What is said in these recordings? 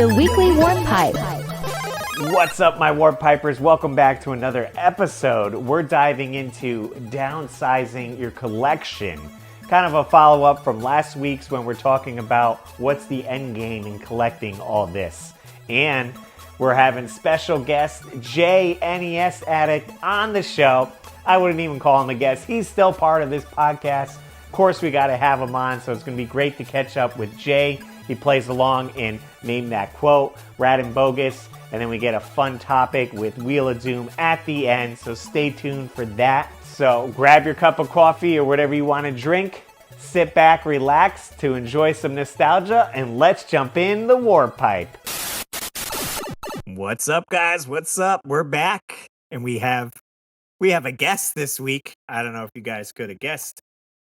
The Weekly Warp Pipe. What's up, my Warp Pipers? Welcome back to another episode. We're diving into downsizing your collection. Kind of a follow-up from last week's when we're talking about what's the end game in collecting all this. And we're having special guest Jay, NES Addict, on the show. I wouldn't even call him a guest. He's still part of this podcast. Of course, we got to have him on, so it's going to be great to catch up with Jay. He plays along in Name That Quote, Rad and Bogus, and then we get a fun topic with Wheel of Doom at the end, so stay tuned for that. So grab your cup of coffee or whatever you want to drink, sit back, relax to enjoy some nostalgia, and let's jump in the Warp Pipe. What's up, guys? What's up? We're back, and we have a guest this week. I don't know if you guys could have guessed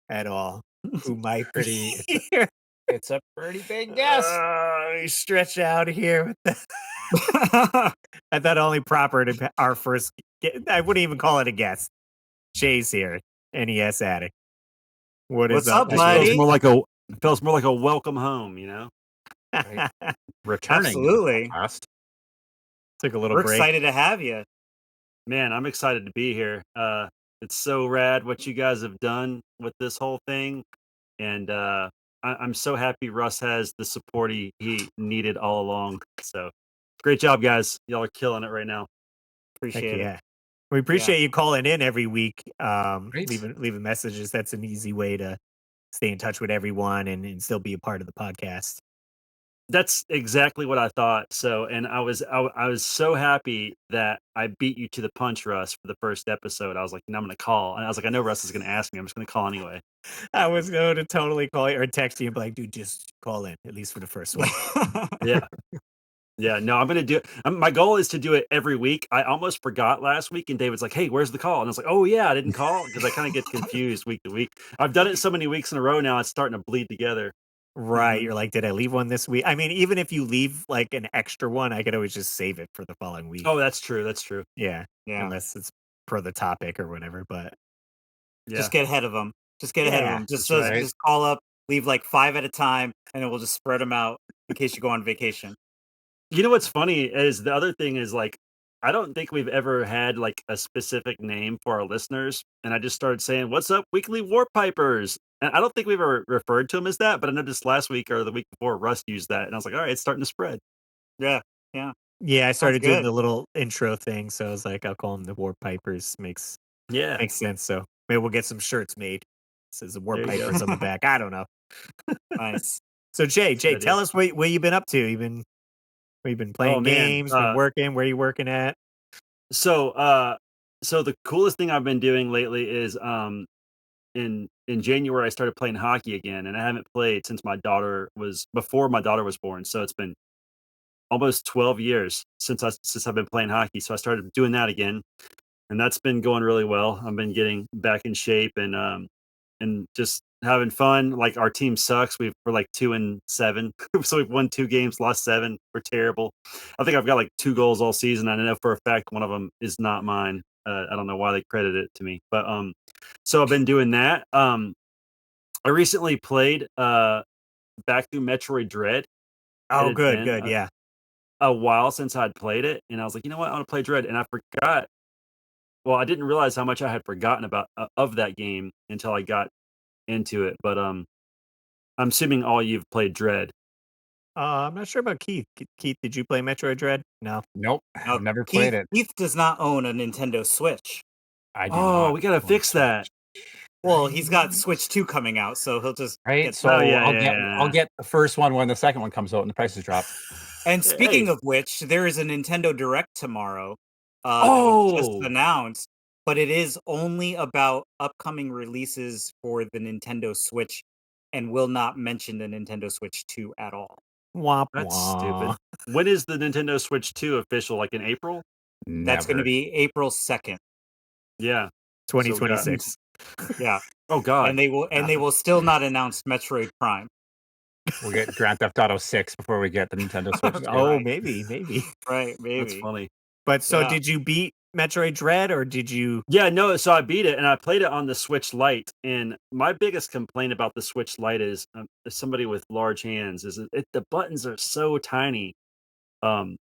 at all who might be here. It's a pretty big guess. We stretch out here with the I thought only proper to our first. I wouldn't even call it a guest. Jay's here, NES Addict. What's up, up, buddy? It feels more like a welcome home, you know. Right. Returning. Absolutely. Took a little We're break. excited to have you. Man, I'm excited to be here. It's so rad what you guys have done with this whole thing, and I'm so happy Russ has the support he needed all along. So great job, guys. Y'all are killing it right now. Appreciate it. Yeah. We appreciate you calling in every week, Great. leaving messages. That's an easy way to stay in touch with everyone and still be a part of the podcast. That's exactly what I thought. So, and I was so happy that I beat you to the punch, Russ, for the first episode. I was like, I'm going to call. And I was like, I know Russ is going to ask me. I'm just going to call anyway. I was going to totally call you or text you and be like, dude, just call in, at least for the first one. Yeah. Yeah, no, I'm going to do it. My goal is to do it every week. I almost forgot last week, and David's like, hey, where's the call? And I was like, oh, yeah, I didn't call because I kind of get confused week to week. I've done it so many weeks in a row now, it's starting to bleed together. Right. You're like, did I leave one this week? I mean, even if you leave like an extra one, I could always just save it for the following week. Oh, that's true. That's true. Yeah. Yeah. Unless it's per the topic or whatever. But Yeah. Just get ahead of them. Just get ahead of them. Just right. just call up, leave like 5 at a time, and then we'll just spread them out in case you go on vacation. You know what's funny is the other thing is like, I don't think we've ever had like a specific name for our listeners. And I just started saying, what's up, Weekly Warp Pipers? And I don't think we've ever referred to them as that, but I noticed last week or the week before Russ used that. And I was like, all right, it's starting to spread. Yeah. Yeah. yeah, I started doing good. the little intro thing. So I was like, I'll call them the Warp Pipers. Makes sense. So maybe we'll get some shirts made. It says the Warp There you go. Pipers on the back. I don't know. Nice. So Jay, Good tell us what you've been up to. You've been playing games, been working. Where are you working at? So the coolest thing I've been doing lately is in January I started playing hockey again, and I haven't played since before my daughter was born. So it's been almost 12 years since I've been playing hockey. So I started doing that again, and that's been going really well. I've been getting back in shape and just having fun. Like our team sucks. We're like 2-7. So we've won 2 games, lost 7. We're terrible. I think I've got like 2 goals all season. I know for a fact one of them is not mine. I don't know why they credit it to me, but so I've been doing that. I recently played back through Metroid Dread. Oh, good. Yeah. A while since I'd played it, and I was like, you know what, I want to play Dread, and I forgot. Well, I didn't realize how much I had forgotten about of that game until I got into it. But I'm assuming all you've played Dread. I'm not sure about Keith. Keith, did you play Metroid Dread? No. Nope, No, I've never played it. Keith does not own a Nintendo Switch. I do Oh, not we gotta own fix that. Well, he's got Switch 2 coming out, so he'll just Right, get so Oh, yeah, I'll get the first one when the second one comes out and the prices drop. And speaking Hey. of which, there is a Nintendo Direct tomorrow. That was just Oh, announced, but it is only about upcoming releases for the Nintendo Switch and will not mention the Nintendo Switch 2 at all. Womp that's womp. stupid. When is the Nintendo Switch 2 official? Like in April? That's going to Never. be April 2nd. Yeah. 2026. Yeah. Oh God. And they will still not announce Metroid Prime. We'll get Grand Theft Auto 6 before we get the Nintendo Switch 2. Oh, Right. maybe. Right, maybe. That's funny. But so Yeah. did you beat Metroid Dread or did you? Yeah, no. So I beat it, and I played it on the Switch Lite. And my biggest complaint about the Switch Lite is, as somebody with large hands, is the buttons are so tiny. Um,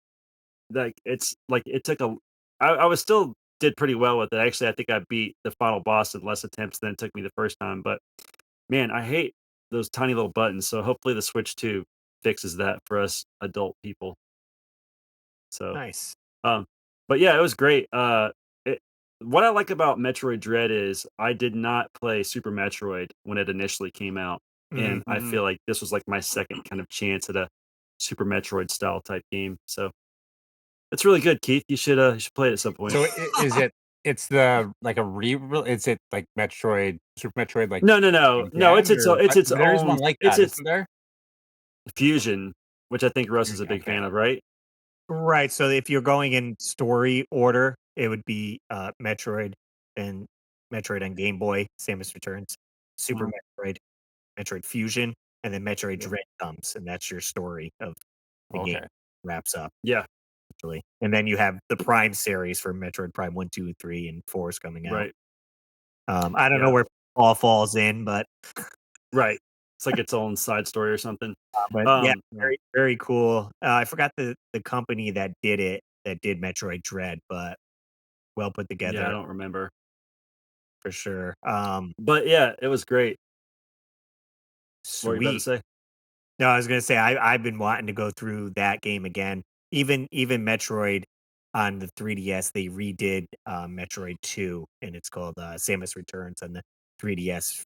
like it's like it took a. I was still did pretty well with it. Actually, I think I beat the final boss in less attempts than it took me the first time. But man, I hate those tiny little buttons. So hopefully the Switch 2 fixes that for us adult people. So, Nice. um, but yeah, it was great. What I like about Metroid Dread is I did not play Super Metroid when it initially came out, and I Mhm. feel like this was like my second kind of chance at a Super Metroid style type game. So it's really good, Keith. You should play it at some point. So is it? It's the like a re. Is it like Metroid, Super Metroid, like No. again, or It's its there is own. one like It's that, its isn't there? fusion, which I think Russ is a big Okay. fan of, right? Right. So if you're going in story order, it would be Metroid and Metroid on Game Boy, Samus Returns, Super Mhm. Metroid, Metroid Fusion, and then Metroid Yeah. Dread comes, and that's your story of the game Okay. wraps up. Yeah. Actually, and then you have the Prime series for Metroid Prime 1, 2, 3, and 4 is coming out. Right. I don't know Yeah. where all falls in, but Right. It's like its own side story or something. yeah, Yeah. very very cool. I forgot the company that did it that did Metroid Dread, but well put Yeah, I together don't remember. for sure. But yeah, it was great. What were you about to Sweet. say? No, I was gonna say I've been wanting to go through that game again. Even Metroid on the 3DS, they redid Metroid 2, and it's called Samus Returns on the 3DS.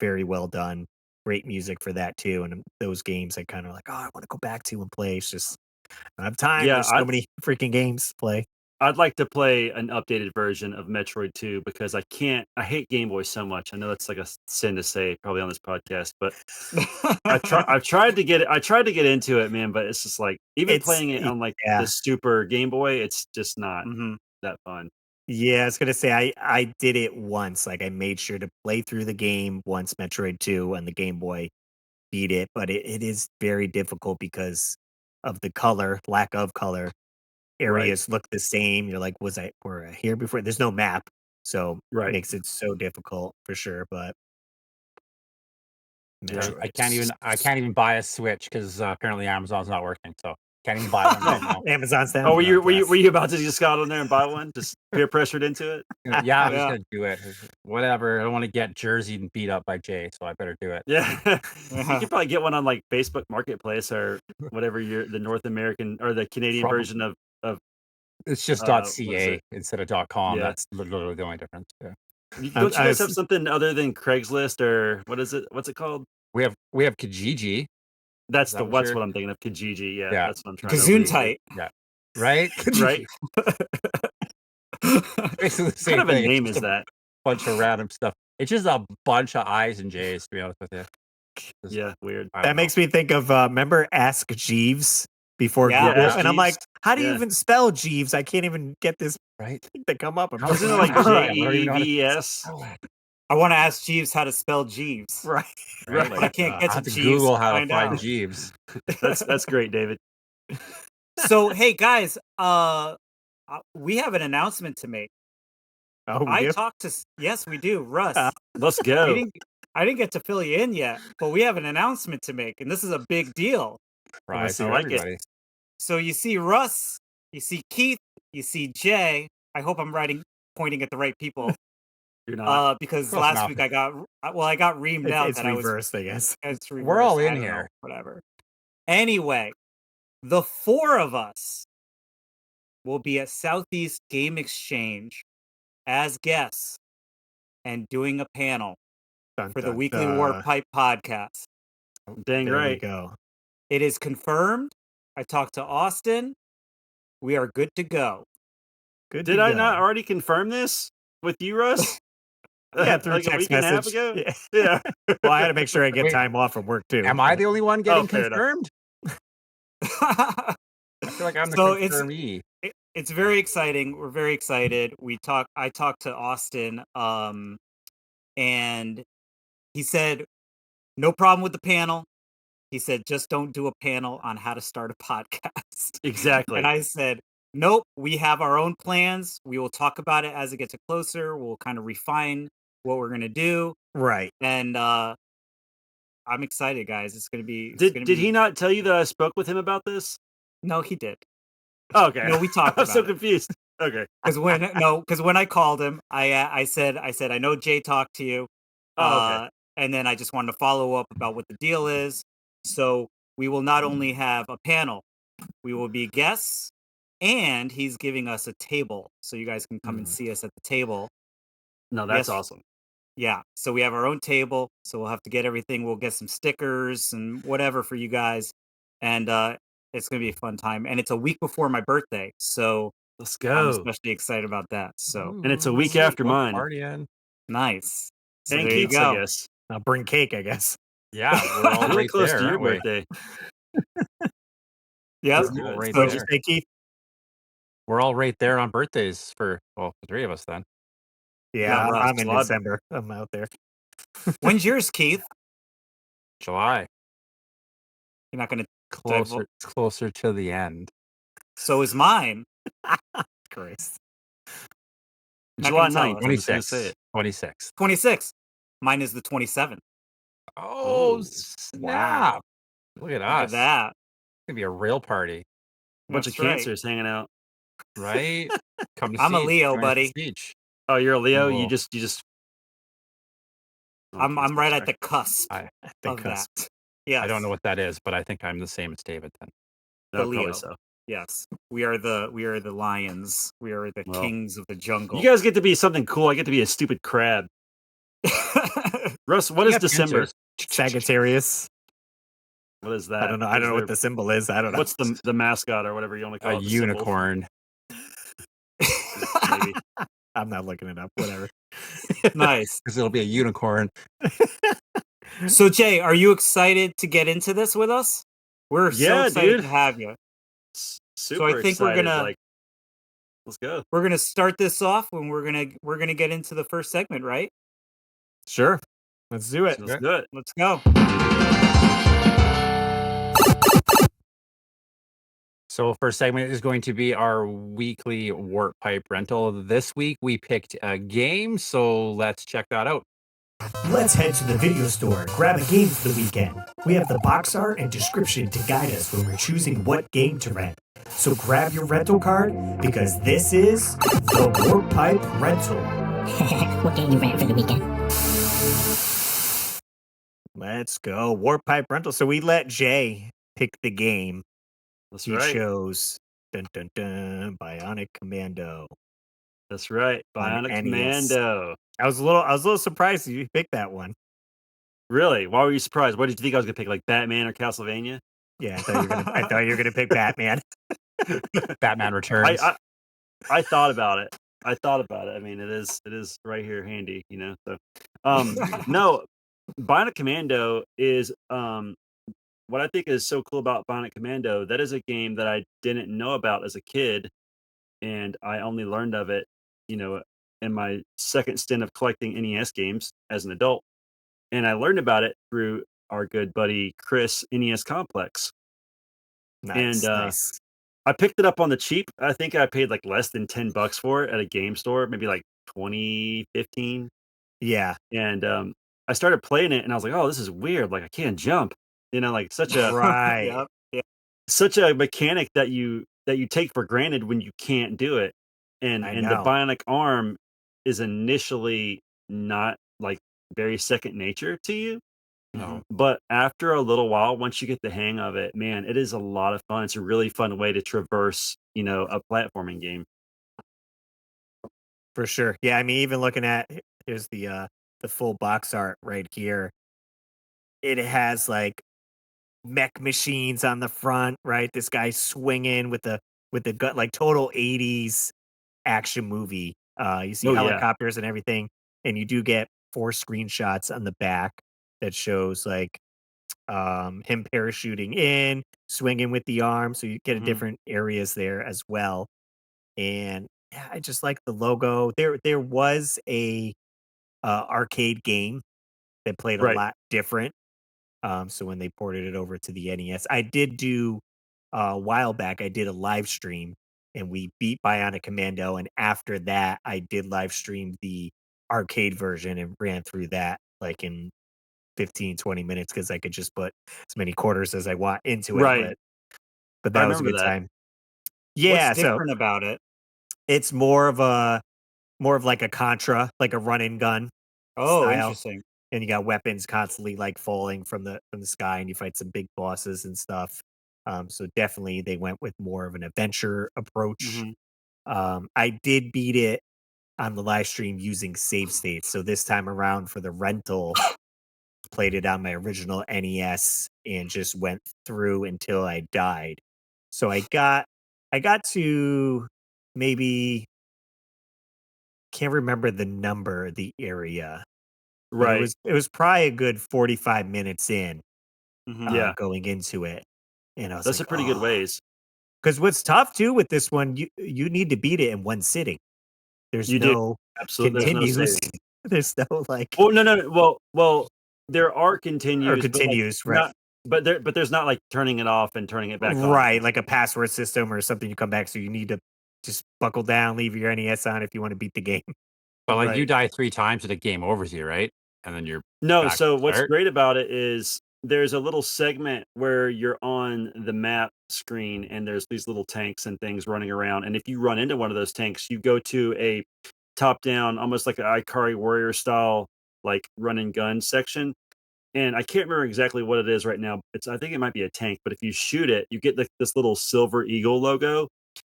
Very well done. Great music for that too. And those games I kind of like, oh, I want to go back to and play. It's just I don't have time. Yeah, There's so many freaking games to play. I'd like to play an updated version of Metroid 2 because I hate Game Boy so much. I know that's like a sin to say probably on this podcast, but I tried to get into it, man, but it's just like even It's playing it on like the yeah. Super Game Boy, it's just not Mhm. that fun. Yeah, I was gonna say I did it once. Like I made sure to play through the game once, Metroid 2 on the Game Boy, beat it, but it is very difficult because of the color, lack of color. Right. Areas look the same. You're like, were I here before? There's no map, so Right. makes it so difficult for sure. But Yeah. I Metroid, I can't even buy a Switch because apparently Amazon's not working. So can't even buy one right now. Amazon's down. Oh, Yes. were you about to just go out on there and buy one? Just peer pressured into it? Yeah, I was Yeah. gonna do it. Whatever. I don't want to get jerseyed and beat up by Jay, so I better do it. Yeah. You Yeah. could probably get one on like Facebook Marketplace or whatever the North American or the Canadian Probably. version of It's just what is .ca it? instead of .com. Yeah. That's literally the only difference. Yeah. Don't you I guys have was, something other than Craigslist or what is it? What's it called? We have Kijiji. Is that what That's you're? what I'm thinking of. Kijiji. Yeah, Yeah. that's what I'm trying to allude to. Gesundheit. Yeah. Right. Right? Kijiji. Basically the What kind same of a thing. It's name just is a that? bunch of random stuff. It's just a bunch of I's and J's, to be honest with you. Just, Yeah, weird. I that don't know. makes me think of remember Ask Jeeves before Yeah. Google, Ask and I'm like, Jeeves. how do you Yeah. even spell Jeeves? I can't even get this Right? thing to come up. I'm How is Isn't it it like not? right, I don't even know how to Jeeves? spell that. I want to ask Jeeves how to spell Jeeves, right. Right? but I Like, can't get I to have to Jeeves Google to how to find find out. Jeeves. That's great, David. So, hey guys, we have an announcement to make. Oh, we I do. talked to yes, we do, Russ. Let's We go. didn't. I didn't get to fill you in yet, but we have an announcement to make, and this is a big deal. Surprise I to like it. everybody. So you see Russ, you see Keith, you see Jay. I hope I'm pointing at the right people. You're not. Because Close last enough. week I got reamed out It's that I was reversed, I guess. it's We're all reversed. I in don't know, here. whatever. Anyway, the four of us will be at Southeast Game Exchange as guests and doing a panel Dun, for the dun, Weekly War dun. Pipe podcast. Dang There we right. go. It is confirmed. I talked to Austin. We are good to go. Good Did to I go. not already confirm this with you, Russ? Yeah, through Like a text week and a half message. ago? Yeah. Yeah. Well, I had to make sure I get Wait. time off from work too. Am I the only one getting fair enough. confirmed? I feel like I'm the So confirmee. it's very exciting. We're very excited. I talked to Austin, and he said no problem with the panel. He said just don't do a panel on how to start a podcast. Exactly. And I said, nope, we have our own plans. We will talk about it as it gets closer. We'll kind of refine what we're gonna do. Right. And I'm excited, guys. It's gonna be Did he not tell you that I spoke with him about this? No, he did. Oh, okay. No, we talked I was so about it. confused. Okay. Because when I called him, I said I know Jay talked to you, Oh, okay. and then I just wanted to follow up about what the deal is. So we will not only have a panel, we will be guests, and he's giving us a table, so you guys can come and see us at the table. No, that's Yes. awesome. Yeah, so we have our own table, so we'll have to get everything. We'll get some stickers and whatever for you guys, and it's gonna be a fun time. And it's a week before my birthday, so Let's I'm go. especially excited about that. So And it's a week Ooh, after we're mine. partying. nice. So And there you Keith's, I go. guess. I'll bring cake, I guess. Yeah, we're all Really right close there, to your aren't we? birthday. Yep. That's We're all good. right What'd you there. say, Keith? We're all right there on birthdays for the three of us then. Yeah, Russ. I'm in July. December. I'm out there. When's yours, Keith? July. You're not gonna. It's closer to the end. So is mine. Christ. Not July gonna tell 9th. us. I'm just going to say 26th. it. 26th. 26. Mine is the 27th. Oh, Ooh. snap. Look at Look us. at that. It's going to be a real party, Bunch of That's right. cancers hanging out. right? Come to I'm a Siege. Leo, Join us at buddy. Siege. Oh, you're a Leo? Cool. You just. Oh, I I'm can't speak, right sorry. at the cusp I of that. Yes. I don't know what that is, but I think I'm the same as David then. The No, Leo. probably so. Yes. We are the lions. We are the Well, kings of the jungle. You guys get to be something cool. I get to be a stupid crab. Russ, what You is got December? pincers. Sagittarius. What is that? I don't know. I don't know what the symbol is. I don't know. What's the mascot or whatever you want to call A it? the symbol? unicorn. Maybe. I'm not looking it up. Whatever. Nice. Because it'll be a unicorn. So Jay, are you excited to get into this with us? We're so Yeah, excited dude. to have you. Super I think excited. we're gonna Like, let's go. we're gonna start this off when we're gonna get into the first segment, right? Sure. Let's do it. Let's do it. Let's go. So first segment is going to be our weekly warp pipe rental. This week we picked a game, so let's check that out. Let's head to the video store and grab a game for the weekend. We have the box art and description to guide us when we're choosing what game to rent. So grab your rental card because this is the Warp Pipe Rental. What game you rent for the weekend? Let's go. Warp Pipe Rental. So we let Jay pick the game. That's He right. chose Bionic Commando. That's right. On Bionic NES. Commando. I was a little surprised you picked that one. Really? Why were you surprised? What did you think I was gonna pick? Like Batman or Castlevania? Yeah, I thought you were gonna pick Batman. Batman Returns. I thought about it. I mean, it is right here handy, you know. So, no, Bionic Commando is what I think is so cool about Bionic Commando. That is a game that I didn't know about as a kid, and I only learned of it, you know, in my second stint of collecting NES games as an adult. And I learned about it through our good buddy Chris NES Complex. Nice, And nice. I picked it up on the cheap. I think I paid like less than $10 for it at a game store, maybe like 2015. Yeah. And I started playing it and I was like, oh, this is weird. Like I can't jump. You know, like such a Right. Yep. such a mechanic that you take for granted when you can't do it. And I and the know. bionic arm is initially not like very second nature to you. No. But after a little while, once you get the hang of it, man, it is a lot of fun. It's a really fun way to traverse, you know, a platforming game. For sure. Yeah, I mean, even looking at here's the full box art right here. It has like mech machines on the front, right? This guy swinging with the gut, like total 80s action movie. You see Oh, yeah. helicopters and everything, and you do get 4 screenshots on the back that shows like him parachuting in, swinging with the arm, so you get a Mhm. different areas there as well. And yeah, I just like the logo. There was a arcade game that played a Right. lot different. So when they ported it over to the NES, I did do a while back. I did a live stream and we beat Bionic Commando. And after that, I did live stream the arcade version and ran through that like in 15, 20 minutes because I could just put as many quarters as I want into it. Right. But but that was a remember good that. time. Yeah, What's so different about it? it's more of like a Contra, like a run and gun Oh, style. interesting. And you got weapons constantly like falling from the sky, and you fight some big bosses and stuff. So definitely they went with more of an adventure approach. I did beat it on the live stream using save states. So this time around for the rental, played it on my original NES and just went through until I died. So I got to maybe, can't remember the number, the area, but Right. it was probably a good 45 minutes in Yeah. going into it. And I was That's like, a pretty good ways. because what's tough too with this one, you need to beat it in one sitting. There's You do. no Absolutely. There's no continues. saving. There's no like Well, no. Well, there are or continues, but like continues, right? not. But there's not like turning it off and turning it back on. Right, like a password system or something you come back, so you need to just buckle down, leave your NES on if you want to beat the game. But like you Right. die 3 times and the game over to you, right? And then you're No, back so to what's start. great about it is there's a little segment where you're on the map screen and there's these little tanks and things running around. And if you run into one of those tanks, you go to a top down, almost like an Ikari Warrior style, like run and gun section. And I can't remember exactly what it is right now. I think it might be a tank, but if you shoot it, you get this little silver eagle logo.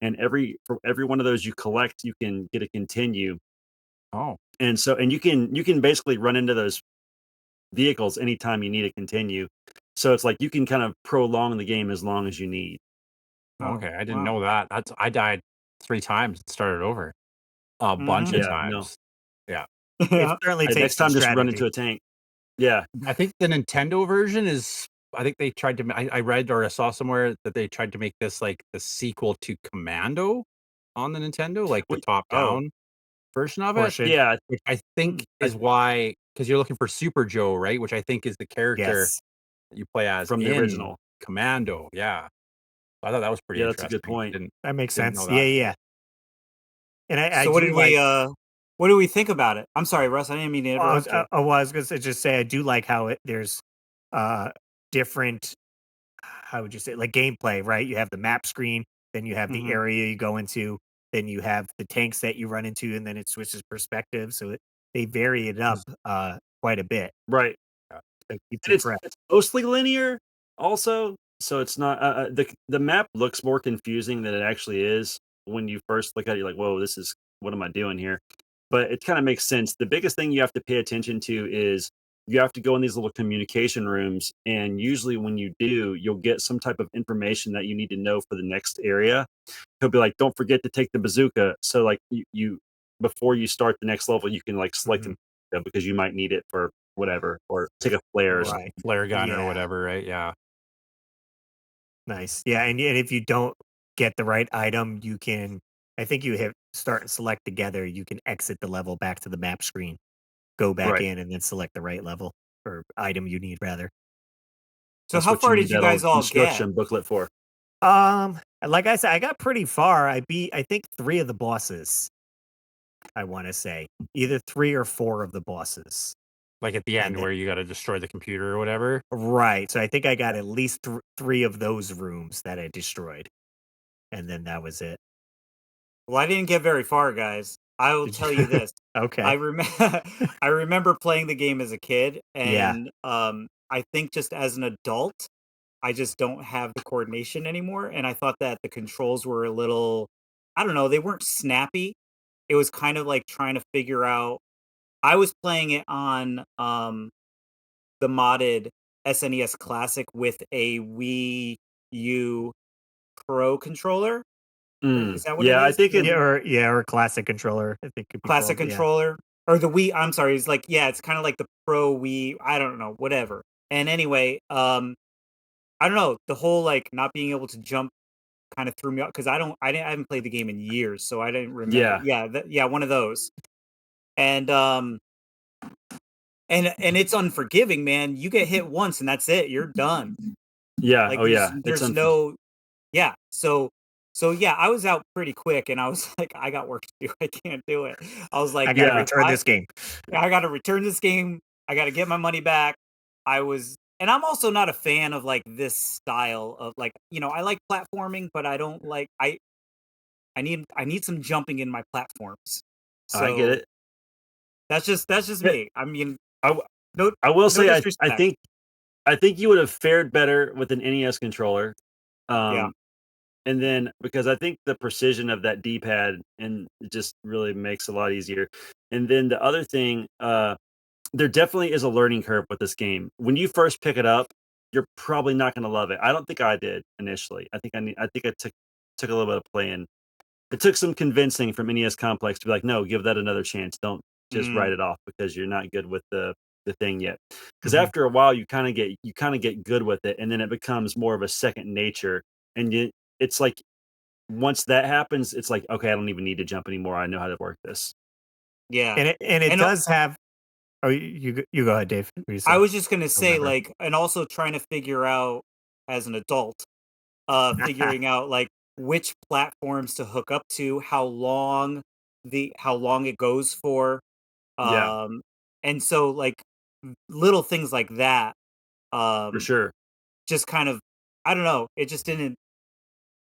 And for every one of those you collect, you can get a continue. Oh, And you can basically run into those vehicles anytime you need to continue. So it's like you can kind of prolong the game as long as you need. okay. I didn't wow. know that. I died 3 times and started over a bunch of Yeah, no. times. Yeah. It certainly takes Next some time, just run strategy. into a tank. Yeah, I think the Nintendo version is I think they tried to I read or I saw somewhere that they tried to make this like the sequel to Commando on the Nintendo, like the we, Oh, top-down version of it, Portion. yeah, which I think I, is why because you're looking for Super Joe, right? Which I think is the character Yes, that you play as from the in original. Commando. Yeah. I thought that was pretty Yeah, that's a good interesting. point. that makes Didn't know sense. Yeah, that. yeah. And I so do like. what do we think about it? I'm sorry, Russ. I didn't mean to interrupt you. I was gonna say, just say I do like how there's uh different, how would you say, like gameplay, right? You have the map screen, then you have the Mhm. area you go into, then you have the tanks that you run into, and then it switches perspective. So they vary it up quite a bit. Right. Yeah. So it keeps And it fresh. it's mostly linear also, so it's not the map looks more confusing than it actually is when you first look at it. You're like, whoa, this is what am I doing here? But it kind of makes sense. The biggest thing you have to pay attention to is you have to go in these little communication rooms, and usually when you do, you'll get some type of information that you need to know for the next area. He'll be like, don't forget to take the bazooka. So like you before you start the next level, you can like select Mhm. because you might need it for whatever, or take a flare or something. Right. Flare gun or Yeah. whatever, right? Yeah. Nice. Yeah, and if you don't get the right item, you can. I think you hit start and select together. You can exit the level back to the map screen, go back Right. in, and then select the right level or item you need rather. So That's how what you far need did you that guys old all get? instruction booklet for. Like I said, I got pretty far. I beat, I think, 3 of the bosses. I want to say either 3 or 4 of the bosses, Like at the and end then where you gotta destroy the computer or whatever. right. So I think I got at least 3 of those rooms that I destroyed, and then that was it. Well, I didn't get very far, guys. I will Did tell you you? this. Okay. I remember I remember playing the game as a kid, Yeah. and I think just as an adult, I just don't have the coordination anymore. And I thought that the controls were a little, I don't know, they weren't snappy. It was kind of like trying to figure out. I was playing it on the modded SNES Classic with a Wii U Pro controller. Is that what it Yeah, I is? think it. Or classic controller. I think could be Classic called. Yeah. controller or the Wii. I'm sorry, it's like yeah, it's kind of like the Pro Wii. I don't know, whatever. And anyway, I don't know the whole like not being able to jump kind of threw me off because I haven't played the game in years, so I didn't remember. Yeah, Yeah, yeah, one of those. And and it's unforgiving, man. You get hit once and that's it. You're done. yeah, Like oh yeah, there's no yeah. So yeah, I was out pretty quick, and I was like, I got work to do. I can't do it. I was like, I got to Yeah. return this game. I got to return this game. I got to get my money back. I was and I'm also not a fan of like this style of like, I like platforming, but I don't like I need some jumping in my platforms. I get So it. that's just Yeah, me. I mean, I, w- no I will no say I disrespect. think you would have fared better with an NES controller. Yeah. Um, and then because I think the precision of that D-pad and it just really makes it a lot easier. And then the other thing, there definitely is a learning curve with this game. When you first pick it up, you're probably not going to love it. I don't think I did initially. I think I took a little bit of playing. It took some convincing from NES Complex to be like, no, give that another chance. Don't just Mm, write it off because you're not good with the thing yet. Because Mhm. after a while, you kind of get good with it, and then it becomes more of a second nature. And it's like once that happens, it's like okay, I don't even need to jump anymore. I know how to work this. yeah. And it And does have. Oh, you go ahead, Dave. What were you I saying? was just gonna say, Remember. like, and also trying to figure out as an adult, figuring out like which platforms to hook up to, how long it goes for, Yeah, um, and so like little things like that, for um, sure. just kind of, I don't know, it just didn't.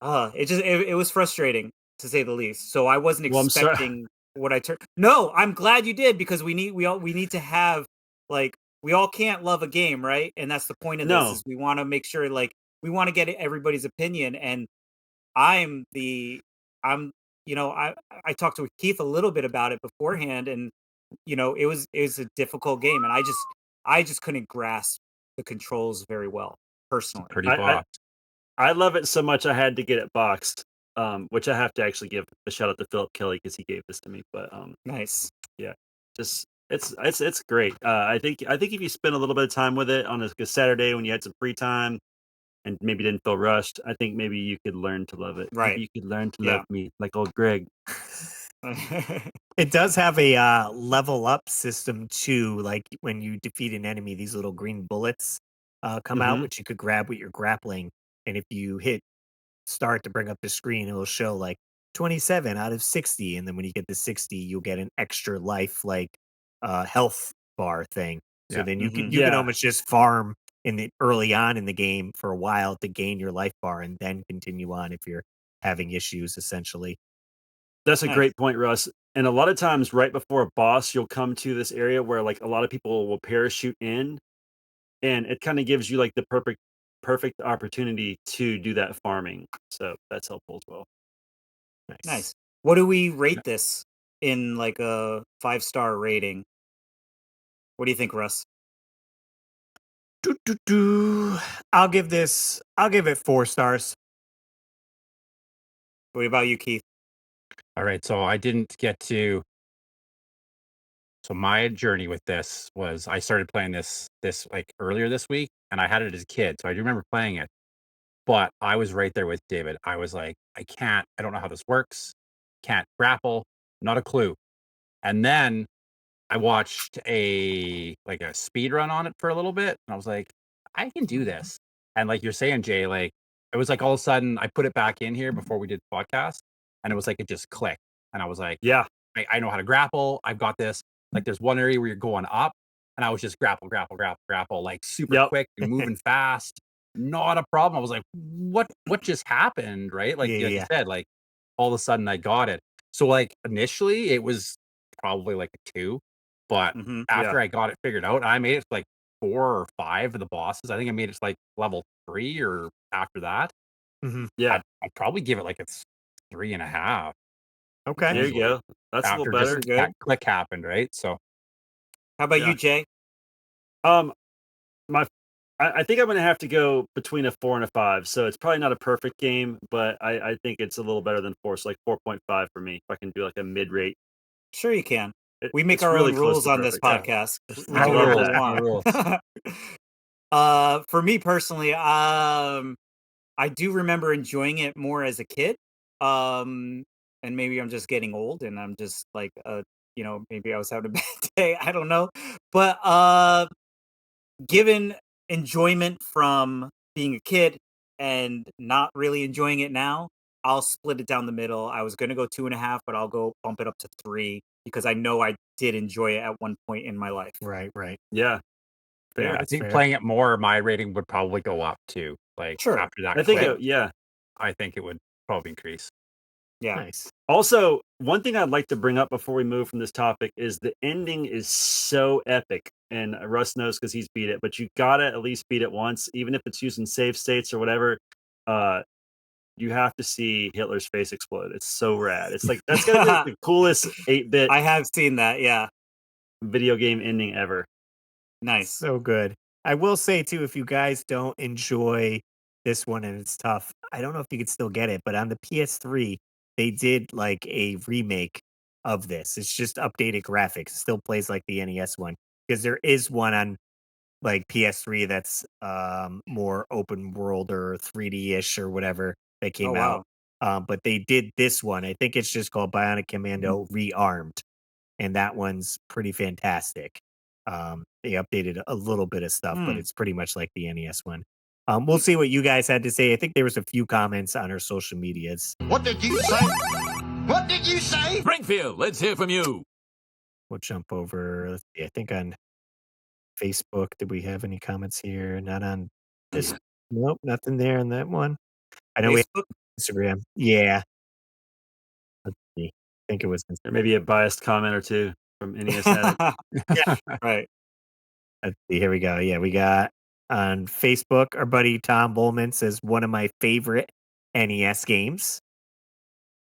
It was frustrating to say the least. So I wasn't Well, I'm sorry. expecting what I turned. No, I'm glad you did because we need to have like we all can't love a game, right? And that's the point of this No, is we want to make sure like we want to get everybody's opinion. And I'm the I'm I talked to Keith a little bit about it beforehand, and it was a difficult game, and I just couldn't grasp the controls very well It's a personally. pretty I boss. I love it so much I had to get it boxed. Which I have to actually give a shout out to Philip Kelly because he gave this to me. But Nice. yeah, just it's great. I think if you spend a little bit of time with it on a Saturday when you had some free time and maybe didn't feel rushed, I think maybe you could learn to love it. Right. Maybe you could learn to love Yeah. me like old Greg. It does have a level up system too. Like when you defeat an enemy, these little green bullets come out, Hmm. which you could grab with your grappling. And if you hit start to bring up the screen, it'll show like 27 out of 60. And then when you get to 60, you'll get an extra life, like health bar thing. So Yeah. then Hmm. you can Yeah, almost just farm in the early on in the game for a while to gain your life bar and then continue on if you're having issues, essentially. that's a Nice. great point, Russ. And a lot of times, right before a boss, you'll come to this area where like a lot of people will parachute in, and it kind of gives you like the perfect opportunity to do that farming. So that's helpful as well. Nice. Nice. What do we rate this in like a 5-star rating? What do you think, Russ? Doo, doo, doo. I'll give it 4 stars. What about you, Keith? All right. So I didn't get to. So my journey with this was I started playing this like earlier this week, and I had it as a kid, so I do remember playing it. But I was right there with David. I was like, I don't know how this works. Can't grapple, not a clue. And then I watched a speed run on it for a little bit, and I was like, I can do this. And like you're saying, Jay, like it was like all of a sudden I put it back in here before we did the podcast, and it was like it just clicked. And I was like, Yeah. I know how to grapple. I've got this. Like there's one area where you're going up, and I was just grapple, like super Yep. quick and moving fast. Not a problem. I was like, what just happened? Right? Yeah, Like you yeah, said, like all of a sudden I got it. So like initially it was probably like a 2, but Hmm. Yeah. after I got it figured out, I made it to like 4 or 5 of the bosses. I think I made it to like level 3 or after that. yeah. Hmm. Yeah. I'd probably give it like a 3.5 Okay. There you easily go. That's a little after That's just better. pretty good. that click happened, right? So How about Yeah. you, Jay? Um, my I think I'm gonna have to go between a 4 and a 5. So it's probably not a perfect game, but I think it's a little better than 4. So like 4.5 for me. If I can do like a mid rate, Sure, you can. We make it's our own really close rules to on this perfect. Yeah. podcast. We no do I whatever love we rules, that. no want. rules. For me personally, I do remember enjoying it more as a kid. Um, and maybe I'm just getting old and I'm just like maybe I was having a bad day. I don't know. But given enjoyment from being a kid and not really enjoying it now, I'll split it down the middle. I was gonna go 2.5, but I'll go bump it up to 3 because I know I did enjoy it at one point in my life. Right, right. Yeah. fair. I that's think fair. playing it more, my rating would probably go up too. Like Sure. after that I think, clip, yeah. I think it would probably increase. Yeah. Nice. Also, one thing I'd like to bring up before we move from this topic is the ending is so epic, and Russ knows because he's beat it. But you gotta at least beat it once, even if it's using save states or whatever. You have to see Hitler's face explode. It's so rad. It's like that's gonna be like the coolest 8-bit I have seen that. Yeah. video game ending ever. Nice. So good. I will say too, if you guys don't enjoy this one and it's tough, I don't know if you could still get it, but on the PS3, they did like a remake of this. It's just updated graphics. It still plays like the NES one because there is one on like PS3 that's more open world or 3D-ish or whatever that came Oh, out. wow. But they did this one. I think it's just called Bionic Commando Rearmed, and that one's pretty fantastic. They updated a little bit of stuff, but Hmm. it's pretty much like the NES one. We'll see what you guys had to say. I think there was a few comments on our social medias. What did you say? What did you say? Springfield, let's hear from you. We'll jump over. Let's see, I think on Facebook, did we have any comments here? Not on this. Nope, nothing there on that one. I know we Facebook. have Instagram. Yeah. Let's see. I think it was There Instagram. may be a biased comment or two from NES Addict. Right. Let's see. Here we go. Yeah, we got on Facebook. Our buddy Tom Bowman says one of my favorite NES games.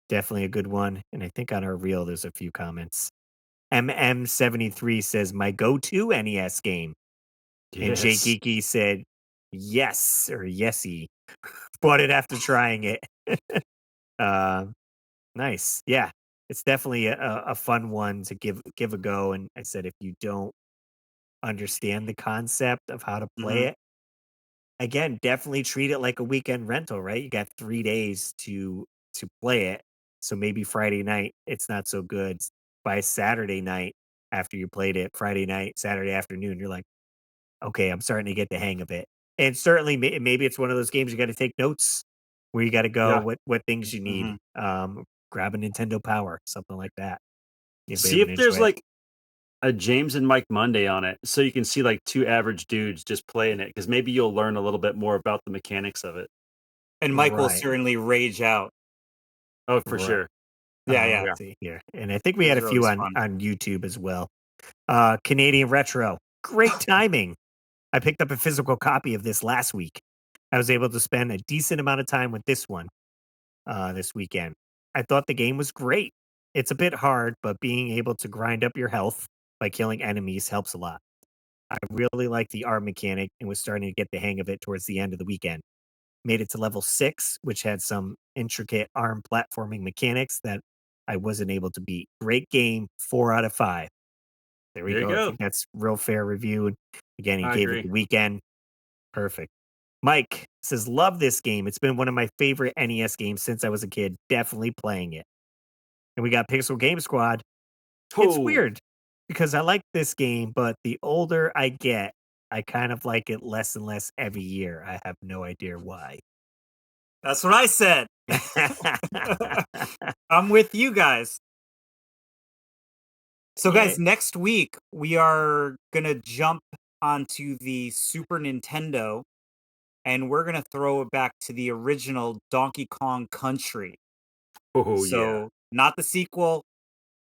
Definitely a good one. And I think on our reel, there's a few comments. MM73 says my go-to NES game. And Jake Yes. Geeky said yes or yesy. Bought it after trying it. Nice. Yeah. It's definitely a fun one to give a go. And I said if you don't understand the concept of how to play Mhm. it, again, definitely treat it like a weekend rental, right? You got 3 days to play it. So maybe Friday night it's not so good. By Saturday night, after you played it, Friday night, Saturday afternoon, you're like, okay, I'm starting to get the hang of it. And certainly, maybe it's one of those games you got to take notes where you got to go Yeah. what things you need. Mhm. Grab a Nintendo Power, something like that. You'll be See able if to there's enjoy it. like a James and Mike Monday on it, so you can see like two average dudes just playing it, because maybe you'll learn a little bit more about the mechanics of it. And Mike will Right. certainly rage out. Oh, for Right. sure. Yeah, Oh, yeah. let's see here. And I think we had It's a few always on fun. on YouTube as well. Canadian Retro. Great timing. I picked up a physical copy of this last week. I was able to spend a decent amount of time with this one this weekend. I thought the game was great. It's a bit hard, but being able to grind up your health by killing enemies helps a lot. I really like the arm mechanic and was starting to get the hang of it towards the end of the weekend. Made it to level 6, which had some intricate arm platforming mechanics that I wasn't able to beat. Great game, 4 out of 5. There we There you go. I go. think that's real fair review. And again, he I gave agree. it the weekend. Perfect. Mike says, love this game. It's been one of my favorite NES games since I was a kid. Definitely playing it. And we got Pixel Game Squad. It's Oh, weird because I like this game, but the older I get, I kind of like it less and less every year. I have no idea why. That's what I said. I'm with you guys. So, Yeah. guys, next week we are gonna jump onto the Super Nintendo, and we're gonna throw it back to the original Donkey Kong Country. oh yeah. So, not the sequel.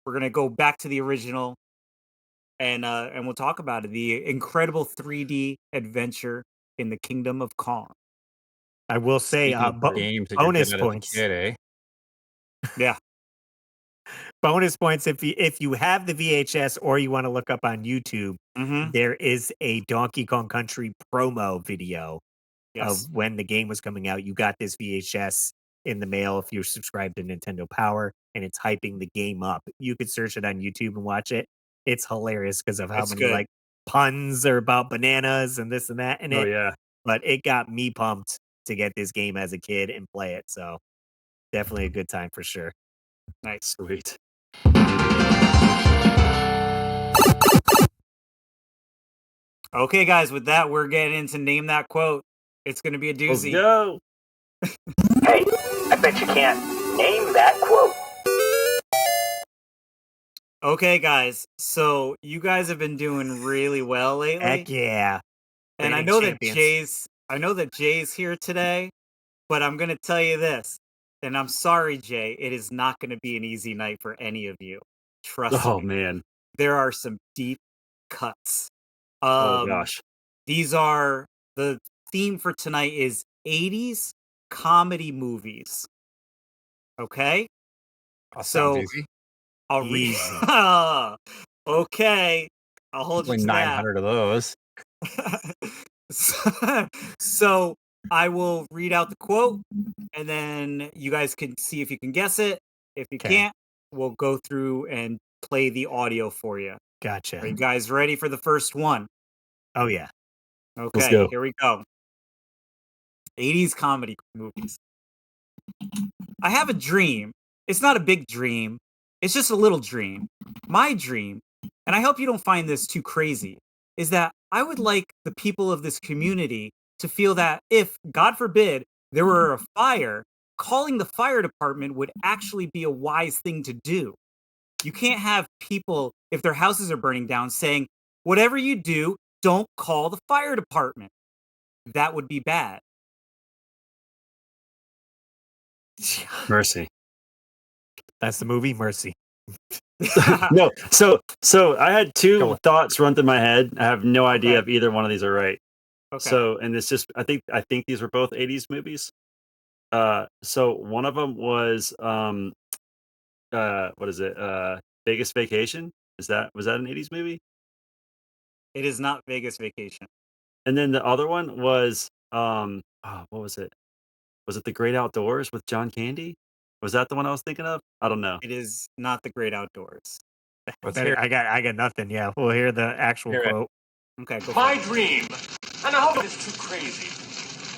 We're gonna go back to the original, and we'll talk about it. The incredible 3D adventure in the Kingdom of Kong. I will say Speaking of games that you're good bonus at as a points. kid, eh? Yeah. Bonus points if you have the VHS or you want to look up on YouTube, Mm-hmm. there is a Donkey Kong Country promo video Yes. of when the game was coming out. You got this VHS in the mail if you're subscribed to Nintendo Power, and it's hyping the game up. You could search it on YouTube and watch it. It's hilarious because of how It's many good. like puns are about bananas and this and that in Oh it. yeah. But it got me pumped to get this game as a kid and play it. So definitely a good time for sure. Nice. Sweet. Okay, guys, with that, we're getting into Name That Quote. It's going to be a Let's doozy. go. Hey, I bet you can't name that quote. Okay, guys. So you guys have been doing really well lately. Heck yeah. And I know that Jay's here today, but I'm gonna tell you this, and I'm sorry, Jay, it is not gonna be an easy night for any of you. Trust Oh me. man. There are some deep cuts. Oh gosh. These are the theme for tonight is 80s comedy movies. Okay? Sounds So easy. I'll read. Okay. I'll hold you Only to that. 900 of those. So I will read out the quote, and then you guys can see if you can guess it. If you can't, we'll go through and play the audio for you. Gotcha. Are you guys ready for the first one? Oh yeah. Okay, go. here we go. 80s comedy movies. I have a dream. It's not a big dream. It's just a little dream. My dream, and I hope you don't find this too crazy, is that I would like the people of this community to feel that if, God forbid, there were a fire, calling the fire department would actually be a wise thing to do. You can't have people, if their houses are burning down, saying, whatever you do, don't call the fire department. That would be bad. Mercy. That's the movie Mercy. No. So I had Go two on. thoughts run through my head. I have no idea Okay. if either one of these are right. Okay. So, and it's just I think these were both 80s movies. So one of them was what is it? Vegas Vacation. Was that an 80s movie? It is not Vegas Vacation. And then the other one was what was it? Was it The Great Outdoors with John Candy? Was that the one I was thinking of? I don't know. It is not The Great Outdoors. Let's hear I got nothing. Yeah, we'll hear the actual Hear it. quote. Okay, go for My it. dream, and I hope it's too crazy,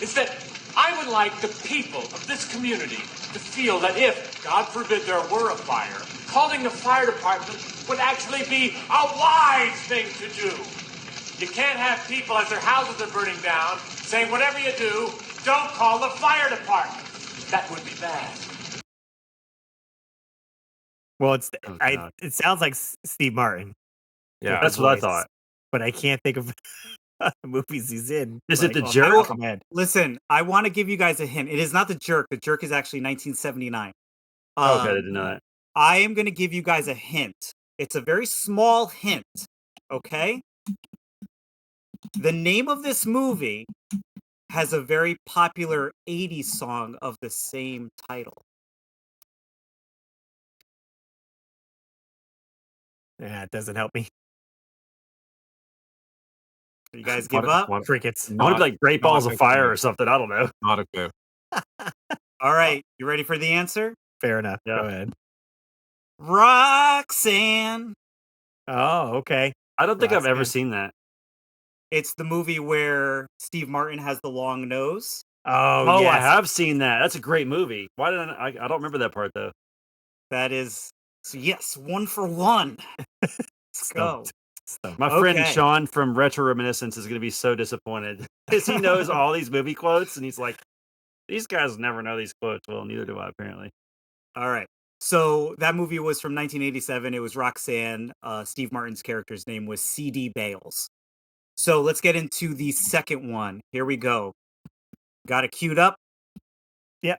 is that I would like the people of this community to feel that if, God forbid, there were a fire, calling the fire department would actually be a wise thing to do. You can't have people as their houses are burning down saying, whatever you do, don't call the fire department. That would be bad. Well, it's Oh, I. God. It sounds like Steve Martin. Yeah. That's what I voice, thought. but I can't think of the movies he's in. Is it The off Jerk? top of my head. Listen, I want to give you guys a hint. It is not The Jerk. The Jerk is actually 1979. Okay, I didn't know that. I am going to give you guys a hint. It's a very small hint, okay? The name of this movie has a very popular 80s song of the same title. Yeah, it doesn't help me. You guys give up? Crickets. I want to be like Great Balls not of a Fire clue. or something. I don't know. Not a clue. All right, you ready for the answer? Fair enough. Yeah. Go ahead. Roxanne. Oh, okay. I don't think I've ever Roxanne. seen that. It's the movie where Steve Martin has the long nose. Oh, Oh, yes. I have seen that. That's a great movie. Why didn't I don't remember that part though. That is, so yes, 1 for 1. Let's go. Stumped. My friend Okay. Sean from Retro Reminiscence is going to be so disappointed because he knows all these movie quotes and he's like, these guys never know these quotes. Well, neither do I apparently. All right. So that movie was from 1987. It was Roxanne. Steve Martin's character's name was C.D. Bales. So let's get into the second one. Here we go. Got it queued up? Yep.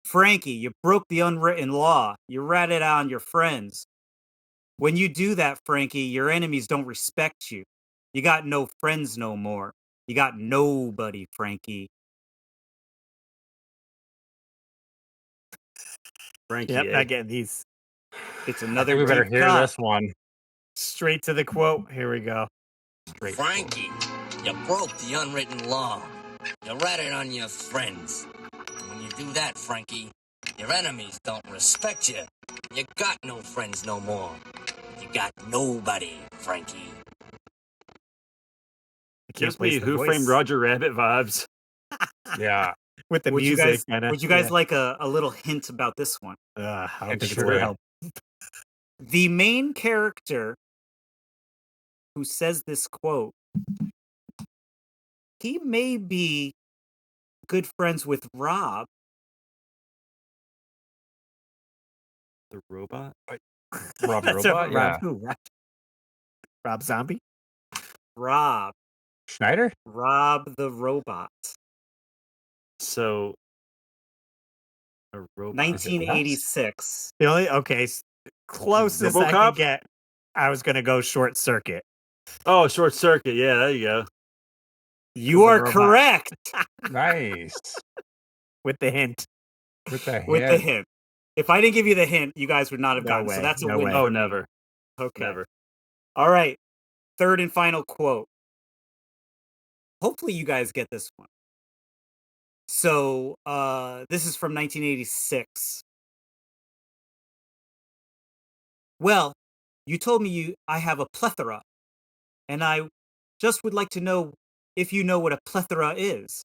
Frankie, you broke the unwritten law. You ratted on your friends. When you do that, Frankie, your enemies don't respect you. You got no friends no more. You got nobody, Frankie. Frankie. Yep, eh? not getting these. It's I another think we better deep hear cut. this one. Straight to the quote. Here we go. Straight. Frankie, you broke the unwritten law. You ratted on your friends. And when you do that, Frankie, your enemies don't respect you. You got no friends no more. You got nobody, Frankie. I can't Gives me place the Who voice. Framed Roger Rabbit vibes. Yeah. With the Would you music. guys, would you guys like a little hint about this one? I don't I'm think it's sure. going to help. The main character who says this quote, he may be good friends with Rob. The robot? Rob That's Robot? Rob Yeah. who? Rob Zombie? Rob. Schneider? Rob the Robot. So a robot. 1986. The only closest I RoboCop? can get. I was gonna go Short Circuit. Oh, Short Circuit. Yeah, there you go. You are correct. Nice. With the hint. With the With the hint. If I didn't give you the hint, you guys would not have No gotten. way, So that's a no win. way. Oh, for me. never. Okay. Never. All right. Third and final quote. Hopefully you guys get this one. So this is from 1986. Well, you told me I have a plethora, and I just would like to know if you know what a plethora is.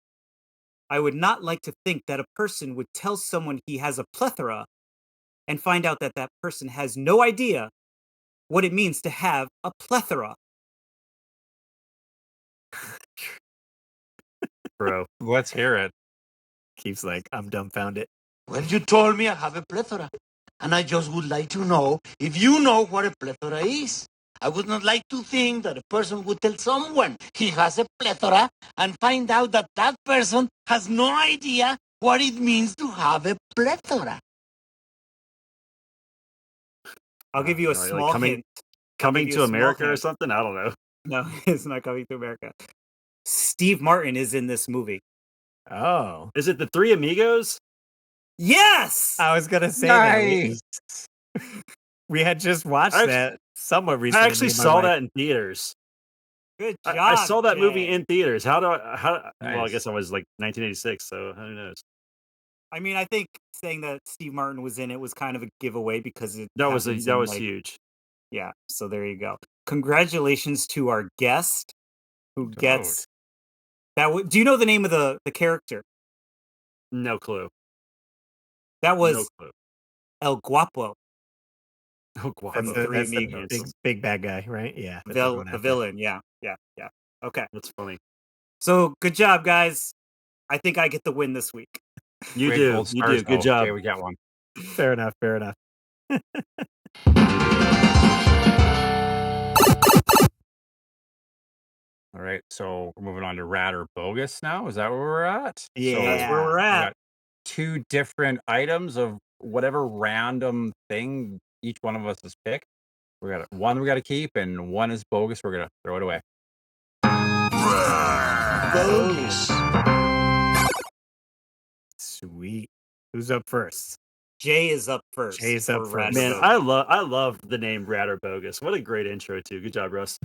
I would not like to think that a person would tell someone he has a plethora and find out that that person has no idea what it means to have a plethora. Bro. Let's hear it. Keeps like, I'm dumbfounded. Well, you told me I have a plethora. And I just would like to know if you know what a plethora is. I would not like to think that a person would tell someone he has a plethora and find out that that person has no idea what it means to have a plethora. I'll give you a Like small hint. Coming give you to a small America or hint. something? I don't know. No, it's not coming to America. Steve Martin is in this movie. Oh. Is it the Three Amigos? Yes! I was gonna say Nice. that. We had just watched that somewhat I recently. actually me and my saw wife. that in theaters. Good job. I saw that movie Jay. in theaters. Well, I Nice. guess I was like 1986, so who knows? I mean, I think saying that Steve Martin was in it was kind of a giveaway because it That was happens in, like, huge. Yeah, so there you go. Congratulations to our guest who gets that. Do you know the name of the character? No clue. That was No clue. El Guapo, Oh, That's the Three that's the Amigos. big bad guy, right? Yeah. that they're going the after. villain. Yeah. Okay. That's funny. So good job, guys. I think I get the win this week. You Great do. gold You stars, do. Good though. job. Okay, we got one. Fair enough. Fair enough. All right, so we're moving on to Rad or Bogus now. Is that where we're at? So That's where we're we at. got two different items of whatever random thing each one of us has picked. We got one we got to keep, and one is bogus. We're gonna throw it away. Bogus. Sweet. Who's up first? Jay is up first. Jay's up for Rad first. or Man, Bogus. I love the name Rad or Bogus. What a great intro too. Good job, Russ.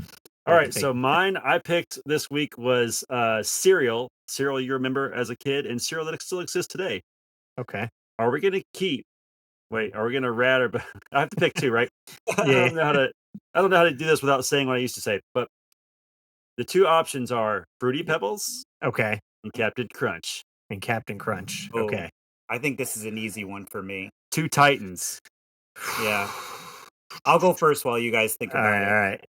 All Thank right, you, so thank you. mine I picked this week was cereal. Cereal you remember as a kid, and cereal that still exists today. Okay. Are we gonna keep? Wait, are we gonna Rad or? I have to pick two, right? I Yeah. don't know how to do this without saying what I used to say. But the two options are Fruity Pebbles Okay. and Captain Crunch. And Captain Crunch. Oh, Okay. I think this is an easy one for me. Two Titans. Yeah. I'll go first while you guys think All about right. it. All right.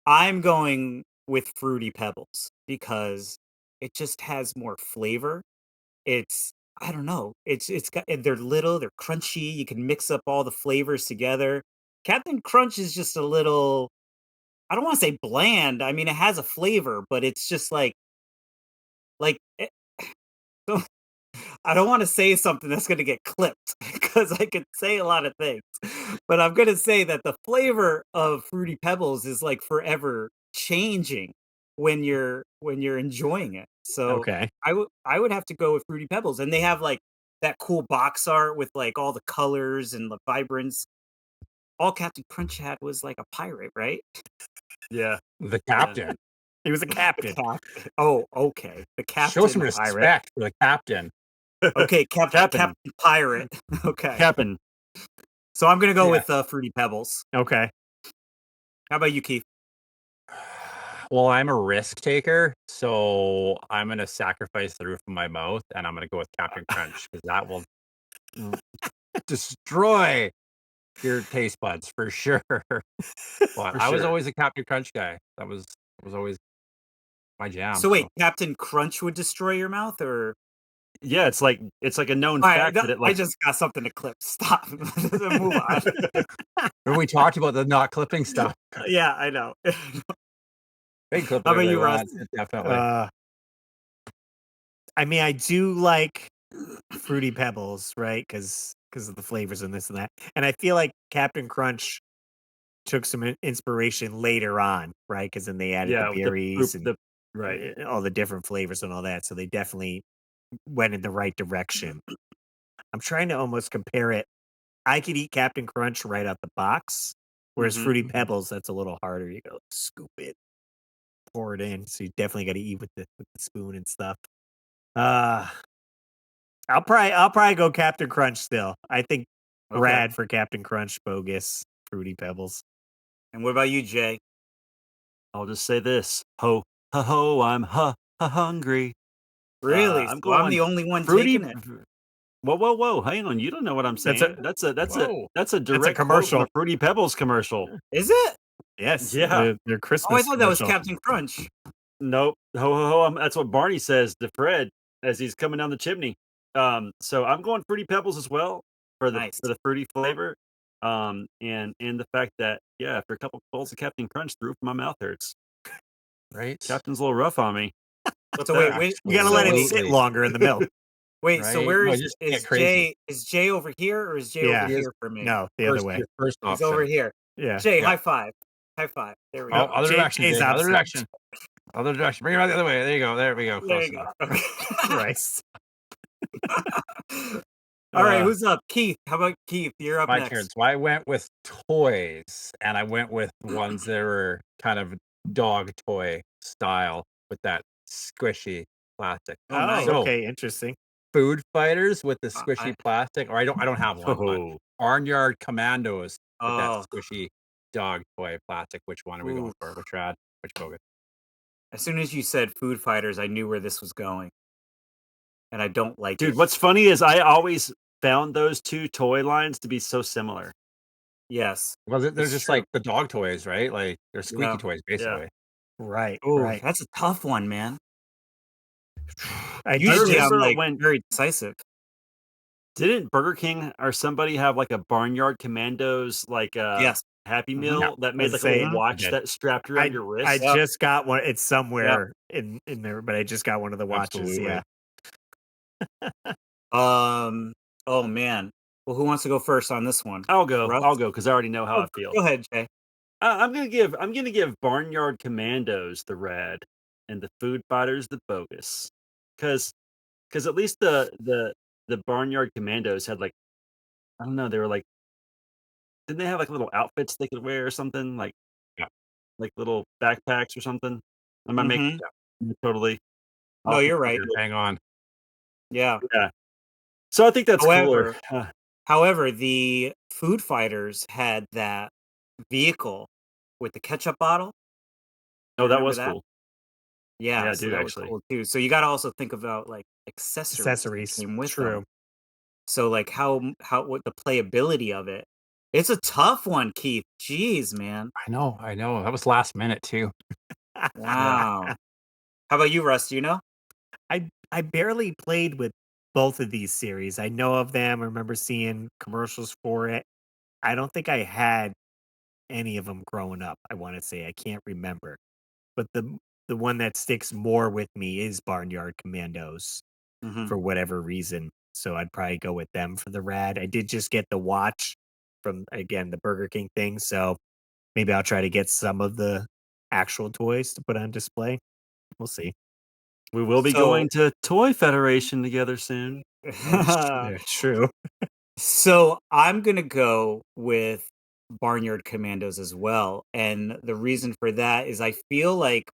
I'm going with Fruity Pebbles because it just has more flavor. It's I don't know. It's got they're little, they're crunchy. You can mix up all the flavors together. Captain Crunch is just a little I don't want to say bland. I mean, it has a flavor, but it's just like so I don't want to say something that's going to get clipped because I could say a lot of things. But I'm going to say that the flavor of Fruity Pebbles is like forever changing when you're enjoying it. So Okay. I would have to go with Fruity Pebbles, and they have like that cool box art with like all the colors and the vibrance. All Captain Crunch had was like a pirate, right? Yeah. The captain. He was a captain. Oh, okay. The captain Show some pirate. respect for the captain. Okay, Captain. Captain Pirate. Okay. Captain. So I'm gonna go Yeah. with Fruity Pebbles. Okay. How about you, Keith? Well, I'm a risk taker, so I'm gonna sacrifice the roof of my mouth, and I'm gonna go with Captain Crunch because that will destroy your taste buds for sure. But I was sure. always a Captain Crunch guy. That was always my jam. So wait, Captain Crunch would destroy your mouth, or Yeah, it's like a known all right, fact that it I like just got something to clip. Stop. Move on. When we talked about the not clipping stuff. Yeah, I know. They can clip How about whatever they you, Russ? want. Definitely. I mean, I do like Fruity Pebbles, right? Because of the flavors and this and that. And I feel like Captain Crunch took some inspiration later on, right? Because then they added the Yeah, berries and right. all the different flavors and all that. So they definitely went in the right direction. I'm trying to almost compare it. I could eat Captain Crunch right out the box, whereas Mhm. Fruity Pebbles, that's a little harder. You go scoop it, pour it in. So you definitely got to eat with the spoon and stuff. I'll probably go Captain Crunch still. I think Okay. rad for Captain Crunch, Bogus, Fruity Pebbles. And what about you, Jay? I'll just say this: ho ho ho, I'm hungry. Really? I'm So I'm going the only one fruity. taking it. Whoa! Hang on, you don't know what I'm That's a saying. That's a Whoa. direct quote from commercial. a Fruity Pebbles commercial. Is it? Yes, Yeah. their Christmas. Oh, I thought that was commercial. Captain Crunch. Nope. Ho ho ho! That's what Barney says to Fred as he's coming down the chimney. So I'm going Fruity Pebbles as well for Nice. the fruity flavor. And the fact that after a couple bowls of Captain Crunch, the roof of my mouth hurts. Right. Captain's a little rough on me. So wait. You gotta so let it wait, sit longer in the milk. wait. So Right? where No, is just get crazy. Jay? Is Jay over here or is Jay Yeah. over He is- here for me? No, the other way. Your first He's option. over here. Yeah. Jay, Yeah. high five. High five. There we Oh, go. other direction, Jay's Jay. Other opposite. direction. Other direction. Bring it right the other way. There you go. There we go. There Close you enough. go. Okay. Christ. All right, who's up? Keith. How about Keith? You're up My next. turn. So I went with toys, and I went with ones that were kind of dog toy style with that squishy plastic. Oh, nice. So, Okay, interesting. food fighters with the I- squishy plastic, or I don't have one, but Oh, barnyard commandos with that Oh, squishy dog toy plastic. Which one are we going ooh. for? Which rad? Which Bogus? As soon as you said food fighters, I knew where this was going. And I don't like dude, it. what's funny is I always found those two toy lines to be so similar. Yes. Well, they're It's just true. like the dog toys, right? Like they're squeaky Yeah. toys, basically. Right. Oh, Right. that's a tough one, man. I Usually I'm remember like when- very decisive. Didn't Burger King or somebody have like a Barnyard Commandos Yes. Happy Mhm. Meal Yeah, that I made was like a saying- little watch did. that strapped around your wrist? I Yep. just got one. It's somewhere in there, but I just got one of the watches. Absolutely. Yeah. Oh man. Well, who wants to go first on this one? I'll go Russ? because I already know how I feel. Go ahead, Jay. I'm gonna give Barnyard Commandos the red and the Food Fighters the bogus, because at least the Barnyard Commandos had like, I don't know, they were like, didn't they have like little outfits they could wear or something, like Yeah. like little backpacks or something? Am I making Mhm. totally? No, off the you're right. You're bang on. Yeah. Yeah. So I think that's However, cooler. However, the food fighters had that vehicle with the ketchup bottle. Oh, that Remember was that? cool. Yeah, Yeah, so dude, that actually. was cool too. So you got to also think about like accessories that came with True. them. So like what the playability of it. It's a tough one, Keith. Jeez, man. I know. That was last minute too. Wow. How about you, Russ? Do you know? I barely played with both of these series. I know of them. I remember seeing commercials for it. I don't think I had any of them growing up. I want to say I can't remember, but the one that sticks more with me is Barnyard Commandos Mhm. for whatever reason. So I'd probably go with them for the rad. I did just get the watch from again the Burger King thing, so maybe I'll try to get some of the actual toys to put on display. We'll see. We will be So- going to Toy Federation together soon. Yeah, true. So I'm gonna go with Barnyard Commandos as well, and the reason for that is I feel like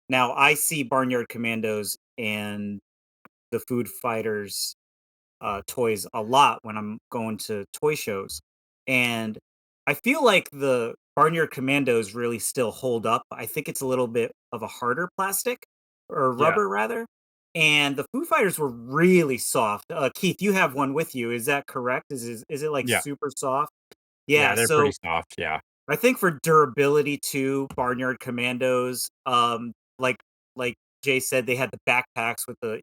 now I see Barnyard Commandos and the Food Fighters toys a lot when I'm going to toy shows, and I feel like the Barnyard Commandos really still hold up. I think it's a little bit of a harder plastic or rubber rather. And the Foo Fighters were really soft. Keith, you have one with you. Is that correct? Is it like Yeah. super soft? Yeah, they're So pretty soft. Yeah. I think for durability too, Barnyard Commandos, like Jay said, they had the backpacks with the,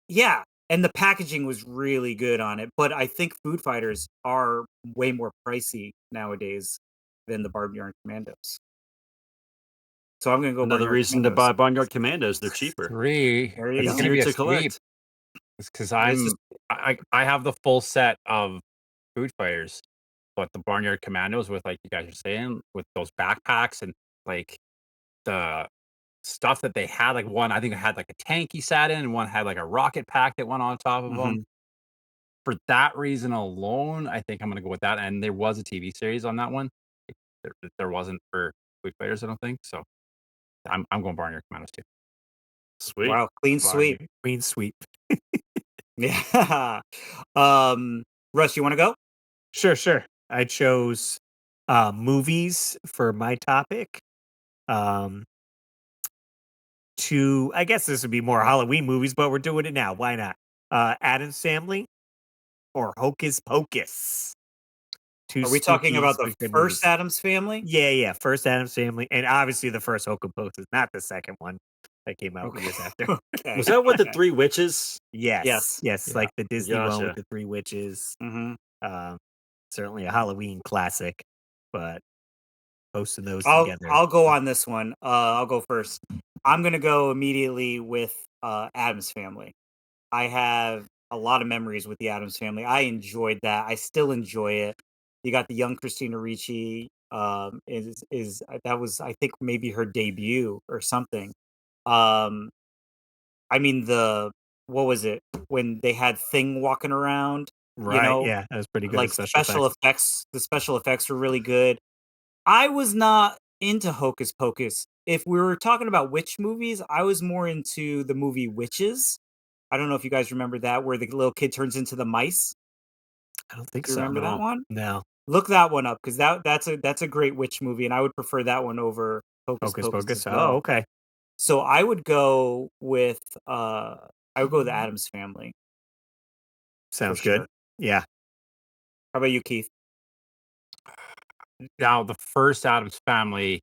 yeah, and the packaging was really good on it. But I think Food Fighters are way more pricey nowadays than the Barnyard Commandos. So I'm gonna go. Another Barnyard reason to Commandos. buy Barnyard Commandos. They're cheaper. 3. There you It's go. gonna be Easier a to sweep. collect. It's because It's just- I have the full set of Food Fighters, but the Barnyard Commandos with, like you guys are saying, with those backpacks and like the stuff that they had, like one I think it had like a tank he sat in, and one had like a rocket pack that went on top of him. For that reason alone, I think I'm gonna go with that. And there was a TV series on that one. There wasn't for Food Fighters, I don't think. So I'm going Barnyard Commandos too. Sweet. Wow, clean sweep. Queen sweep. Yeah. Russ, you want to go? Sure. I chose movies for my topic. I guess this would be more Halloween movies, but we're doing it now. Why not? Addams Family or Hocus Pocus. Two Are we talking spooky, about the spooky first movies. Adams Family? Yeah. First Addams Family, and obviously the first Hocus Pocus, not the second one that came out Okay. years after. Okay. Was that with the 3 witches? Yes, Yeah. like the Disney one Gotcha. with the 3 witches. Mhm. Certainly a Halloween classic, but posting those I'll together. I'll go on this one. I'll go first. I'm gonna go immediately with Adams Family. I have a lot of memories with the Adams Family. I enjoyed that. I still enjoy it. You got the young Christina Ricci. Is that was, I think, maybe her debut or something. Um, I mean, what was it when they had Thing walking around? You Right, know, yeah, that was pretty good like at special effects. effects. The special effects were really good. I was not into Hocus Pocus. If we were talking about witch movies, I was more into the movie Witches. I don't know if you guys remember that, where the little kid turns into the mice. I don't think Do you so. remember that No. one? No. Look that one up because that's a great witch movie, and I would prefer that one over Hocus Hocus Pocus Pocus. as Oh, well. okay. So I would go with the Adams Family for Sounds good. sure. Yeah. How about you, Keith? Now the first Adams Family,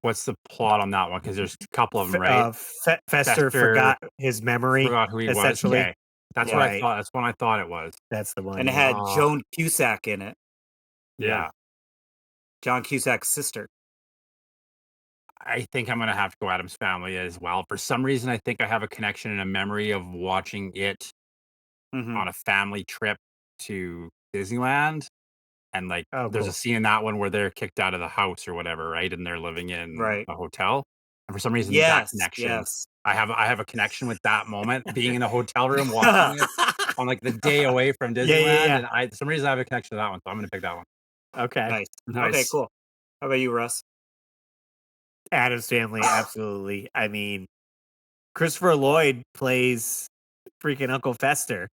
what's the plot on that one? Because there's a couple of them, right? Fester forgot his memory, forgot who he was. essentially. Okay. That's what I Right. thought. That's what I thought it was. That's the one. And it yeah. had Joan Cusack in it, Yeah. John Cusack's sister. I think I'm gonna have to go Adams Family as well. For some reason, I think I have a connection and a memory of watching it Mhm. on a family trip to Disneyland. And like Oh, there's cool. a scene in that one where they're kicked out of the house or whatever, right? And they're living in Right. a hotel. And for some reason that Yes, connection, yes. I have a connection with that moment, being in the hotel room watching it on like the day away from Disneyland. Yeah. And for some reason I have a connection to that one. So I'm gonna pick that one. Okay. Nice. Okay, Nice. cool. How about you, Russ? Addams Family, absolutely. I mean, Christopher Lloyd plays freaking Uncle Fester,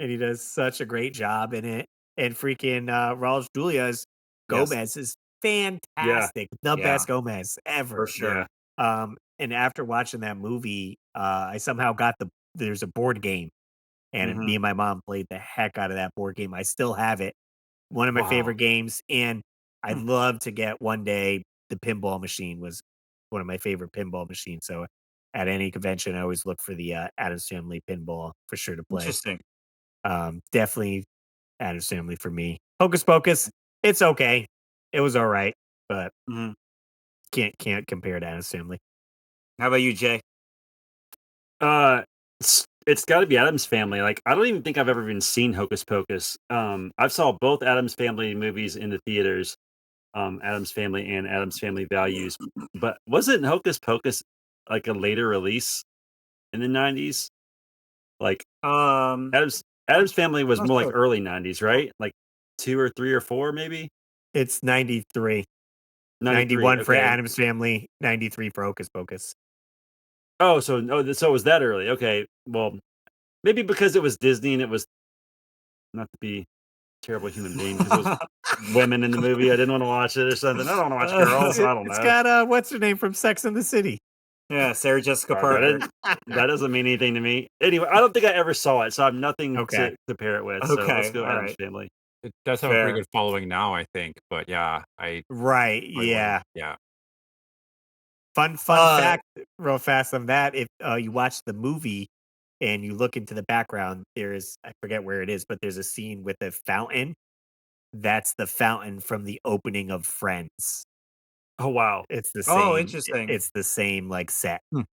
and he does such a great job in it. And freaking Raul Julia's Yes. Gomez is fantastic. The Yeah. best Gomez ever. For sure. And after watching that movie, I somehow got there's a board game, and Mhm. me and my mom played the heck out of that board game. I still have it. One of my Wow. favorite games, and I'd love to get one day. The pinball machine was one of my favorite pinball machines. So at any convention, I always look for the Addams Family pinball for sure to play. Interesting. Definitely Addams Family for me. Hocus Pocus, it's okay. It was all right, but Mhm. can't compare to Addams Family. How about you, Jay? It's got to be Adam's Family. Like, I don't even think I've ever even seen Hocus Pocus. I've saw both Adam's Family movies in the theaters, Adam's Family and Adam's Family Values. But wasn't Hocus Pocus like a later release in the 90s? Like Adam's Family was not more like sure. early 90s, right? Like 2 or 3 or 4 maybe. It's 93. 93, 91 for okay. Addams Family, 93 for Hocus Pocus. Oh, so it was that early. Okay, well, maybe because it was Disney and it was not to be a terrible human being because it was women in the movie. I didn't want to watch it or something. I don't want to watch girls. I don't know. It's got what's her name from Sex and the City? Yeah, Sarah Jessica That, Parker. that doesn't mean anything to me. Anyway, I don't think I ever saw it, so I have nothing Okay. to pair it with. So let's Okay, go all Adam's right. Family. It does have a Fair. pretty good following now, I think. But yeah, I Right. probably Yeah. would've- yeah. Fun fact, real fast on that. If you watch the movie and you look into the background, I forget where it is, but there's a scene with a fountain. That's the fountain from the opening of Friends. Oh wow, It's the Oh, same. interesting. It's the same like set. that's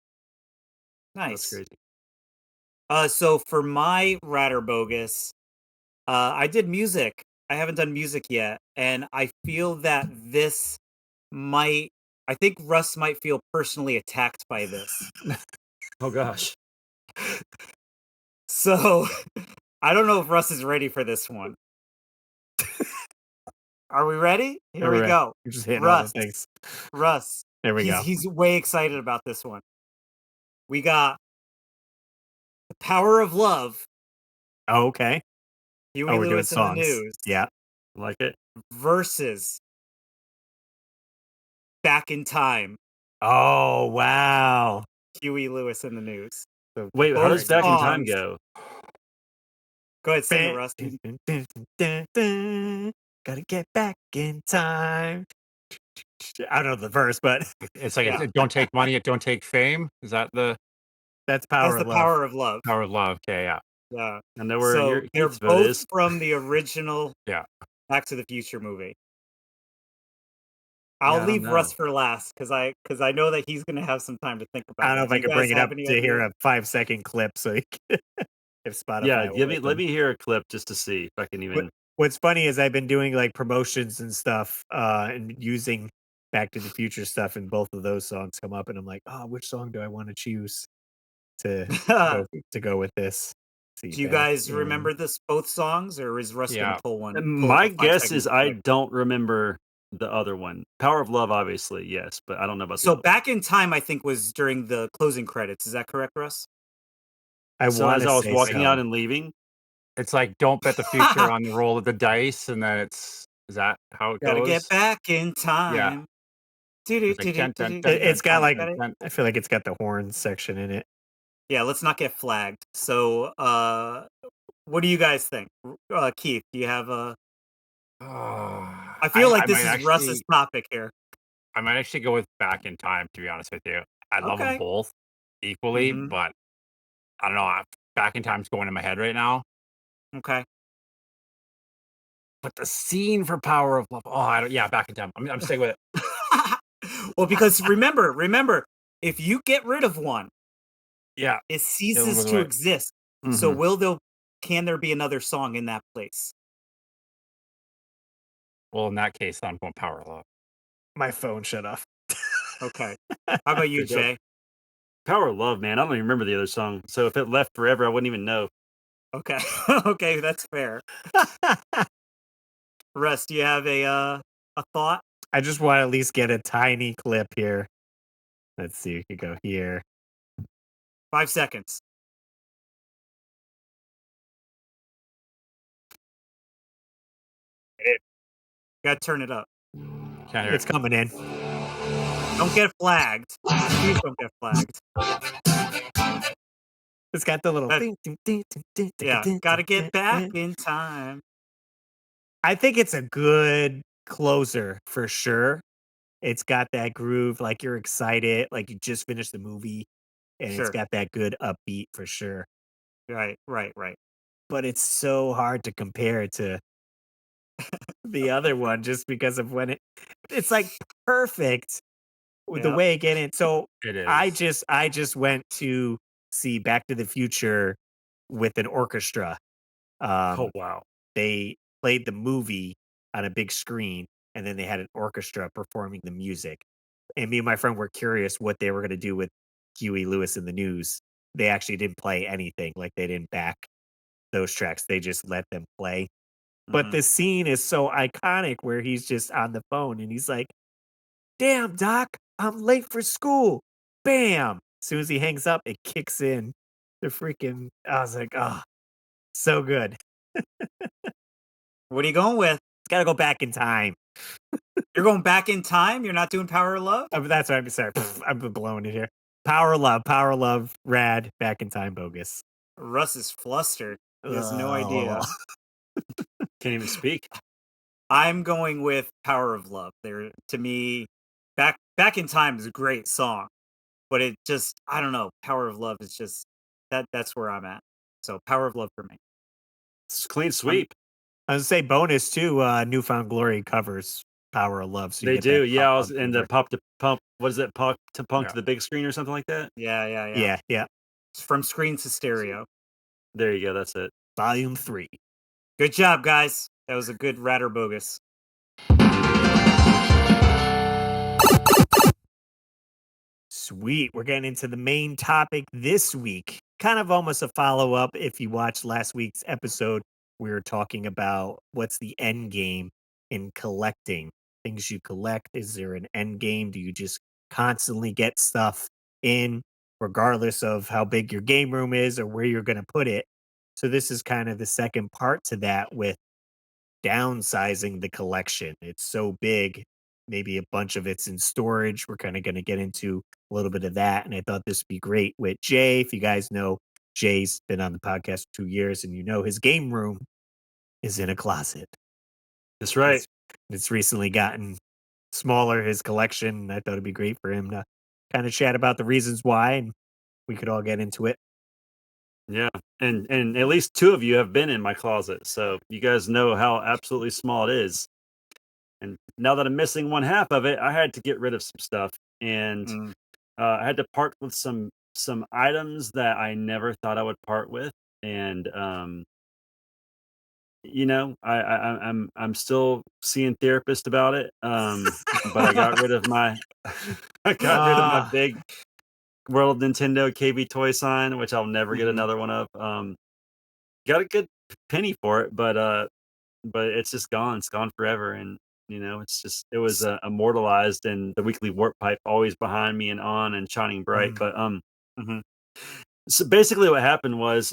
Nice. crazy. So for my Ratter Bogus, I did music. I haven't done music yet, and I feel that this might. I think Russ might feel personally attacked by this. Oh gosh. So I don't know if Russ is ready for this one. Are we ready? Here we Alright, go. you're just hitting all the Russ, things. Russ. There we go. He's way excited about this one. We got The Power of Love, Oh, okay. Huey Oh, we're doing Lewis in the songs. News, Yeah. Like it. versus Back in Time, Oh, wow. Huey Lewis in the News. So Wait, how does both Back in Time songs. go? Go ahead, sing it, Russ. Gotta get back in time. I don't know the verse, but It's like Yeah. it don't take money, it don't take fame. Is that the that's That's power The of love. Power of Love. power of love? Okay, yeah. Yeah. I know where So your they're Keith's vote both is. from the original Yeah. Back to the Future movie. Yeah, I'll I don't leave Russ know. for last because I know that he's gonna have some time to think I about don't know it. if Do I you could guys bring it have up any to hear idea? a 5-second clip. So if Spotify Yeah, will let let them. me hear a clip just to see if I can even. What's funny is I've been doing like promotions and stuff, and using Back to the Future stuff, and both of those songs come up, and I'm like, oh, which song do I want to choose to go with this? See, Do you back guys in. remember this both songs, or is Russ gonna Yeah. pull one? Pull My a guess 5 second is I clip? don't remember the other one. Power of Love, obviously, yes, but I don't know about the So other Back in Time, I think, was during the closing credits. Is that correct, Russ? I one. So want as to I was say walking so. out and leaving, It's like don't bet the future on the roll of the dice, and then is that how it Gotta get goes? back in Yeah. time. It's like dun, dun, dun, It's got dun, like dun, dun. I feel like it's got the horn section in it. Yeah, let's not get flagged. So, what do you guys think? Keith, do you have a? I feel like I this might is Russ's actually topic here. go with Back in Time, to be honest with you. I love them Okay. both equally, hmm but I don't know. Back in Time's going in my head right now. Okay. But the scene for Power of Love. Oh, yeah, Back in Time. I'm staying with it. Well, because remember, if you get rid of one, Yeah. it It ceases goes to away. exist. So can there be another song in that place? Well, in that case, I'm going Power of Love. My phone shut off. Okay. How about you, Good joke. Jay? Power of Love, man. I don't even remember the other song. So if it left forever, I wouldn't even know. Okay. Okay, that's fair. Russ, do you have a thought? I just want to at least get a tiny clip here. Let's see. We could go here. 5 seconds. Gotta turn it up. Can't hear It's it. coming in. Don't get flagged. Please don't get flagged. It's got the little That- thing. Yeah, gotta get back in time. I think it's a good closer for sure. It's got that groove, like you're excited, like you just finished the movie, and it's Sure. got that good upbeat for sure. Right. But it's so hard to compare to the other one just because of when it's like perfect with the Yep. way it get in. So It is. I just went to see Back to the Future with an orchestra. Oh wow. They played the movie on a big screen, and then they had an orchestra performing the music. And me and my friend were curious what they were going to do with Huey Lewis in the News. They actually didn't play anything, like they didn't back those tracks. They just let them play. But Mhm. the scene is so iconic where he's just on the phone and he's like, "Damn, Doc, I'm late for school." Bam! As soon as he hangs up, it kicks in. The freaking I was like, "Oh, so good." What are you going with? It's got to go back in time. You're going back in time? You're not doing Power of Love? That's what I'm sorry. I'm blowing it here. Power Love, Rad, Back in Time, Bogus. Russ is flustered. He has no idea. Can't even speak. I'm going with Power of Love. There, to me, Back in Time is a great song, but it just I don't know. Power of Love is just that's where I'm at. So Power of Love for me. It's clean sweep. I was gonna say bonus too. Newfound Glory covers Power of Love. So you They get do, that yeah. pop And the flavor. pop to pump. What is it? Pop Yeah. to the big screen or something like that. Yeah. Yeah. It's from screen to stereo. There you go. That's it. Volume 3. Good job, guys. That was a good rat or bogus. Sweet. We're getting into the main topic this week. Kind of almost a follow up. If you watched last week's episode, we were talking about what's the end game in collecting things you collect. Is there an end game? Do you just constantly get stuff in, regardless of how big your game room is or where you're going to put it? So, this is kind of the second part to that with downsizing the collection. It's so big, maybe a bunch of it's in storage. We're kind of going to get into a little bit of that. And I thought this would be great with Jay. If you guys know, Jay's been on the podcast for 2 years, and you know his game room is in a closet. That's right. It's recently gotten smaller, his collection. I thought it'd be great for him to kind of chat about the reasons why, and we could all get into it. Yeah, and at least 2 of you have been in my closet, so you guys know how absolutely small it is. And now that I'm missing one half of it, I had to get rid of some stuff, and I had to part with some items that I never thought I would part with, and I'm still seeing therapists about it. But I got rid of my I got rid of my big World Nintendo KB toy sign, which I'll never get another one of. Got a good penny for it, but it's just gone. It's gone forever, and it was immortalized in the weekly warp pipe, always behind me and on and shining bright. But so basically, what happened was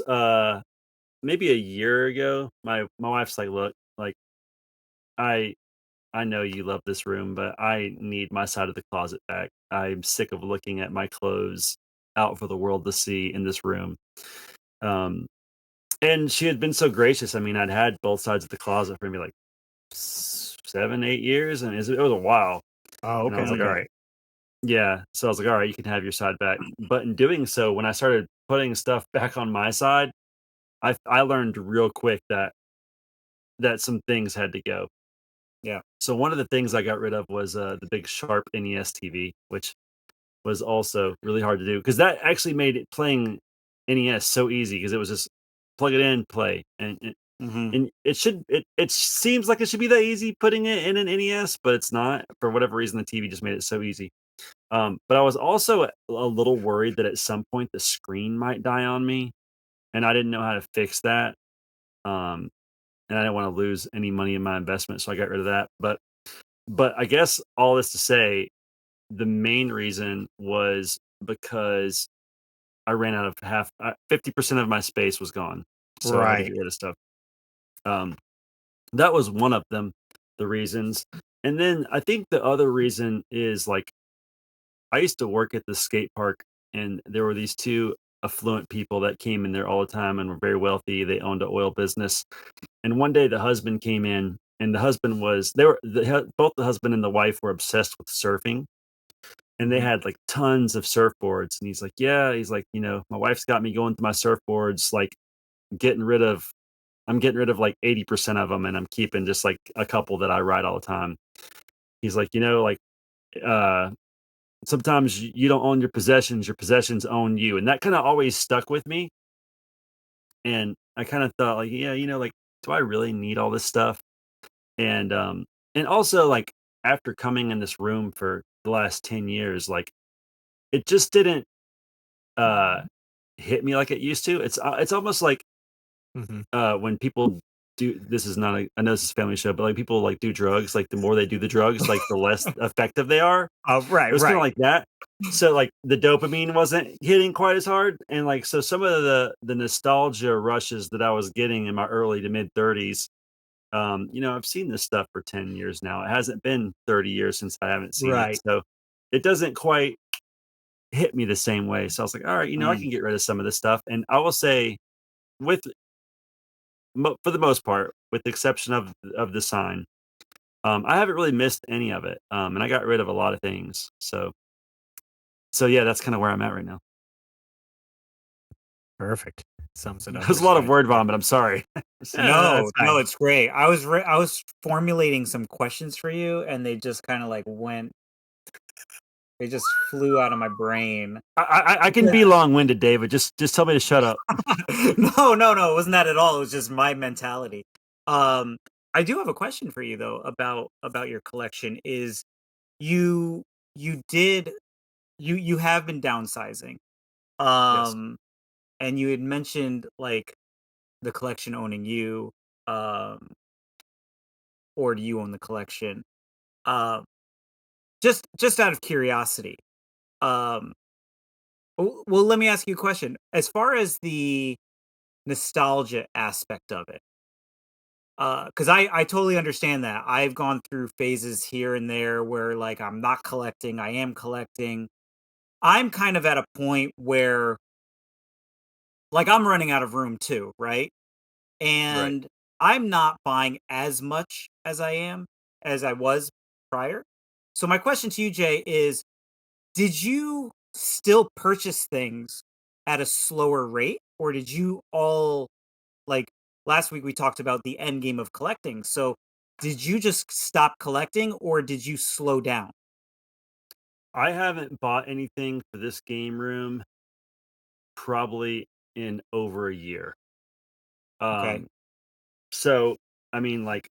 maybe a year ago, my wife's like, "Look, like I I know you love this room, but I need my side of the closet back. I'm sick of looking at my clothes out for the world to see in this room." Um, and she had been so gracious. I mean, I'd had both sides of the closet for maybe like 7, 8 years, and it was a while. Oh, And I okay. was like, all right, yeah. So I was like, all right, you can have your side back. But in doing so, when I started putting stuff back on my side, I learned real quick that some things had to go. Yeah. So one of the things I got rid of was the big Sharp NES TV, which was also really hard to do because that actually made it playing NES so easy because it was just plug it in, play, and it seems like it should be that easy putting it in an NES, but it's not. For whatever reason, the TV just made it so easy. But I was also a little worried that at some point the screen might die on me, and I didn't know how to fix that. And I didn't want to lose any money in my investment, so I got rid of that. But I guess all this to say, the main reason was because I ran out of 50% of my space was gone, so I had to get rid of stuff. That was one of them, the reasons. And then I think the other reason is like I used to work at the skate park, and there were these 2 affluent people that came in there all the time and were very wealthy. They owned an oil business. And one day the husband came in, and the husband was both the husband and the wife were obsessed with surfing, and they had like tons of surfboards. And he's like, "Yeah," he's like, "My wife's got me going through my surfboards, like getting rid of I'm getting rid of like 80% of them, and I'm keeping just like a couple that I ride all the time." He's like, like uh sometimes you don't own your possessions own you. And that kind of always stuck with me. And I kind of thought like, yeah, like, do I really need all this stuff? And also like after coming in this room for the last 10 years, like it just didn't hit me like it used to. It's almost like when people do, this is not I know this is a family show, but like people like do drugs, like the more they do the drugs, like the less effective they are. Right. It was kind of like that. So like the dopamine wasn't hitting quite as hard, and like so some of the nostalgia rushes that I was getting in my early to mid 30s. I've seen this stuff for 10 years now. It hasn't been 30 years since I haven't seen it, so it doesn't quite hit me the same way. So I was like, all right, I can get rid of some of this stuff, and I will say, with for the most part, with the exception of the sign, I haven't really missed any of it, and I got rid of a lot of things. So yeah, that's kind of where I'm at right now. Perfect. sums it up. There's a lot of word vomit. I'm sorry. No, That's fine. it's great. I was formulating some questions for you, and they just kind of like went. They just flew out of my brain. I can be long-winded, David. Just tell me to shut up. No, it wasn't that at all. It was just my mentality. I do have a question for you though about your collection. Is you did you have been downsizing, Yes. and you had mentioned like the collection owning you, um, or do you own the collection? Uh, just out of curiosity, um, well, let me ask you a question. As far as the nostalgia aspect of it, because I totally understand that. I've gone through phases here and there where like I'm not collecting, I am collecting. I'm kind of at a point where like I'm running out of room too, right? Right. And I'm not buying as much as I was prior. So my question to you, Jay, is did you still purchase things at a slower rate, or did you all like last week we talked about the end game of collecting. So did you just stop collecting or did you slow down? I haven't bought anything for this game room probably in over a year. Okay. Um, so I mean, like,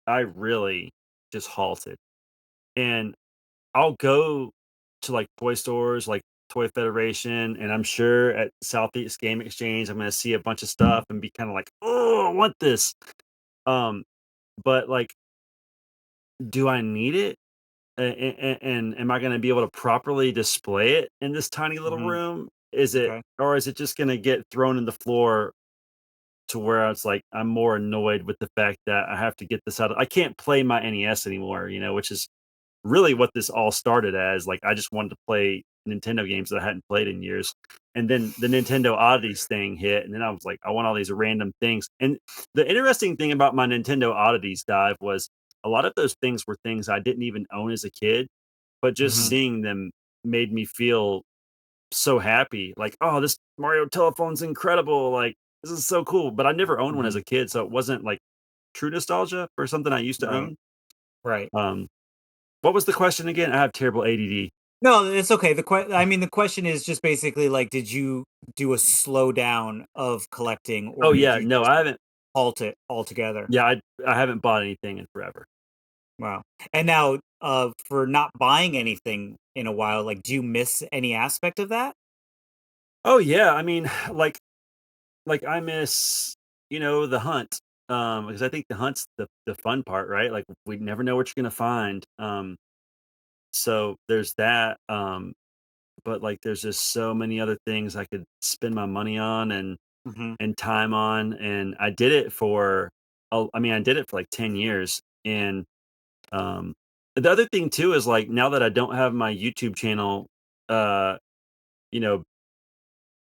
I really just halted, and I'll go to like toy stores, like Toy Federation, and I'm sure at Southeast Game Exchange, I'm gonna see a bunch of stuff and be kind of like, oh, I want this. Um, but like, do I need it? And am I going to be able to properly display it in this tiny little Hmm. room? Is it, Okay. or is it just going to get thrown in the floor to where it's like I'm more annoyed with the fact that I have to get this out of, I can't play my NES anymore, which is really what this all started as. Like, I just wanted to play Nintendo games that I hadn't played in years. And then the Nintendo Oddities thing hit, and then I was like, I want all these random things. And the interesting thing about my Nintendo Oddities dive was a lot of those things were things I didn't even own as a kid, but just Hmm. seeing them made me feel so happy. Like, oh, this Mario telephone's incredible. Like, this is so cool. But I never owned one as Hmm. a kid, so it wasn't like true nostalgia for something I used to Right. own. Right. Um, what was the question again? I have terrible ADD. No, it's okay. I mean, the question is just basically like, did you do a slowdown of collecting, Oh or did yeah, you no, just I haven't. halt it altogether? Yeah, I haven't bought anything in forever. Wow. And now, for not buying anything in a while, like, do you miss any aspect of that? Oh yeah, I mean, like I miss the hunt, because I think the hunt's the fun part, right? Like we never know what you're gonna find. So there's that. But like there's just so many other things I could spend my money on Hmm. and time on, and I did it for. I mean, I did it for like 10 years, and um, the other thing too is like now that I don't have my YouTube channel, uh, you know,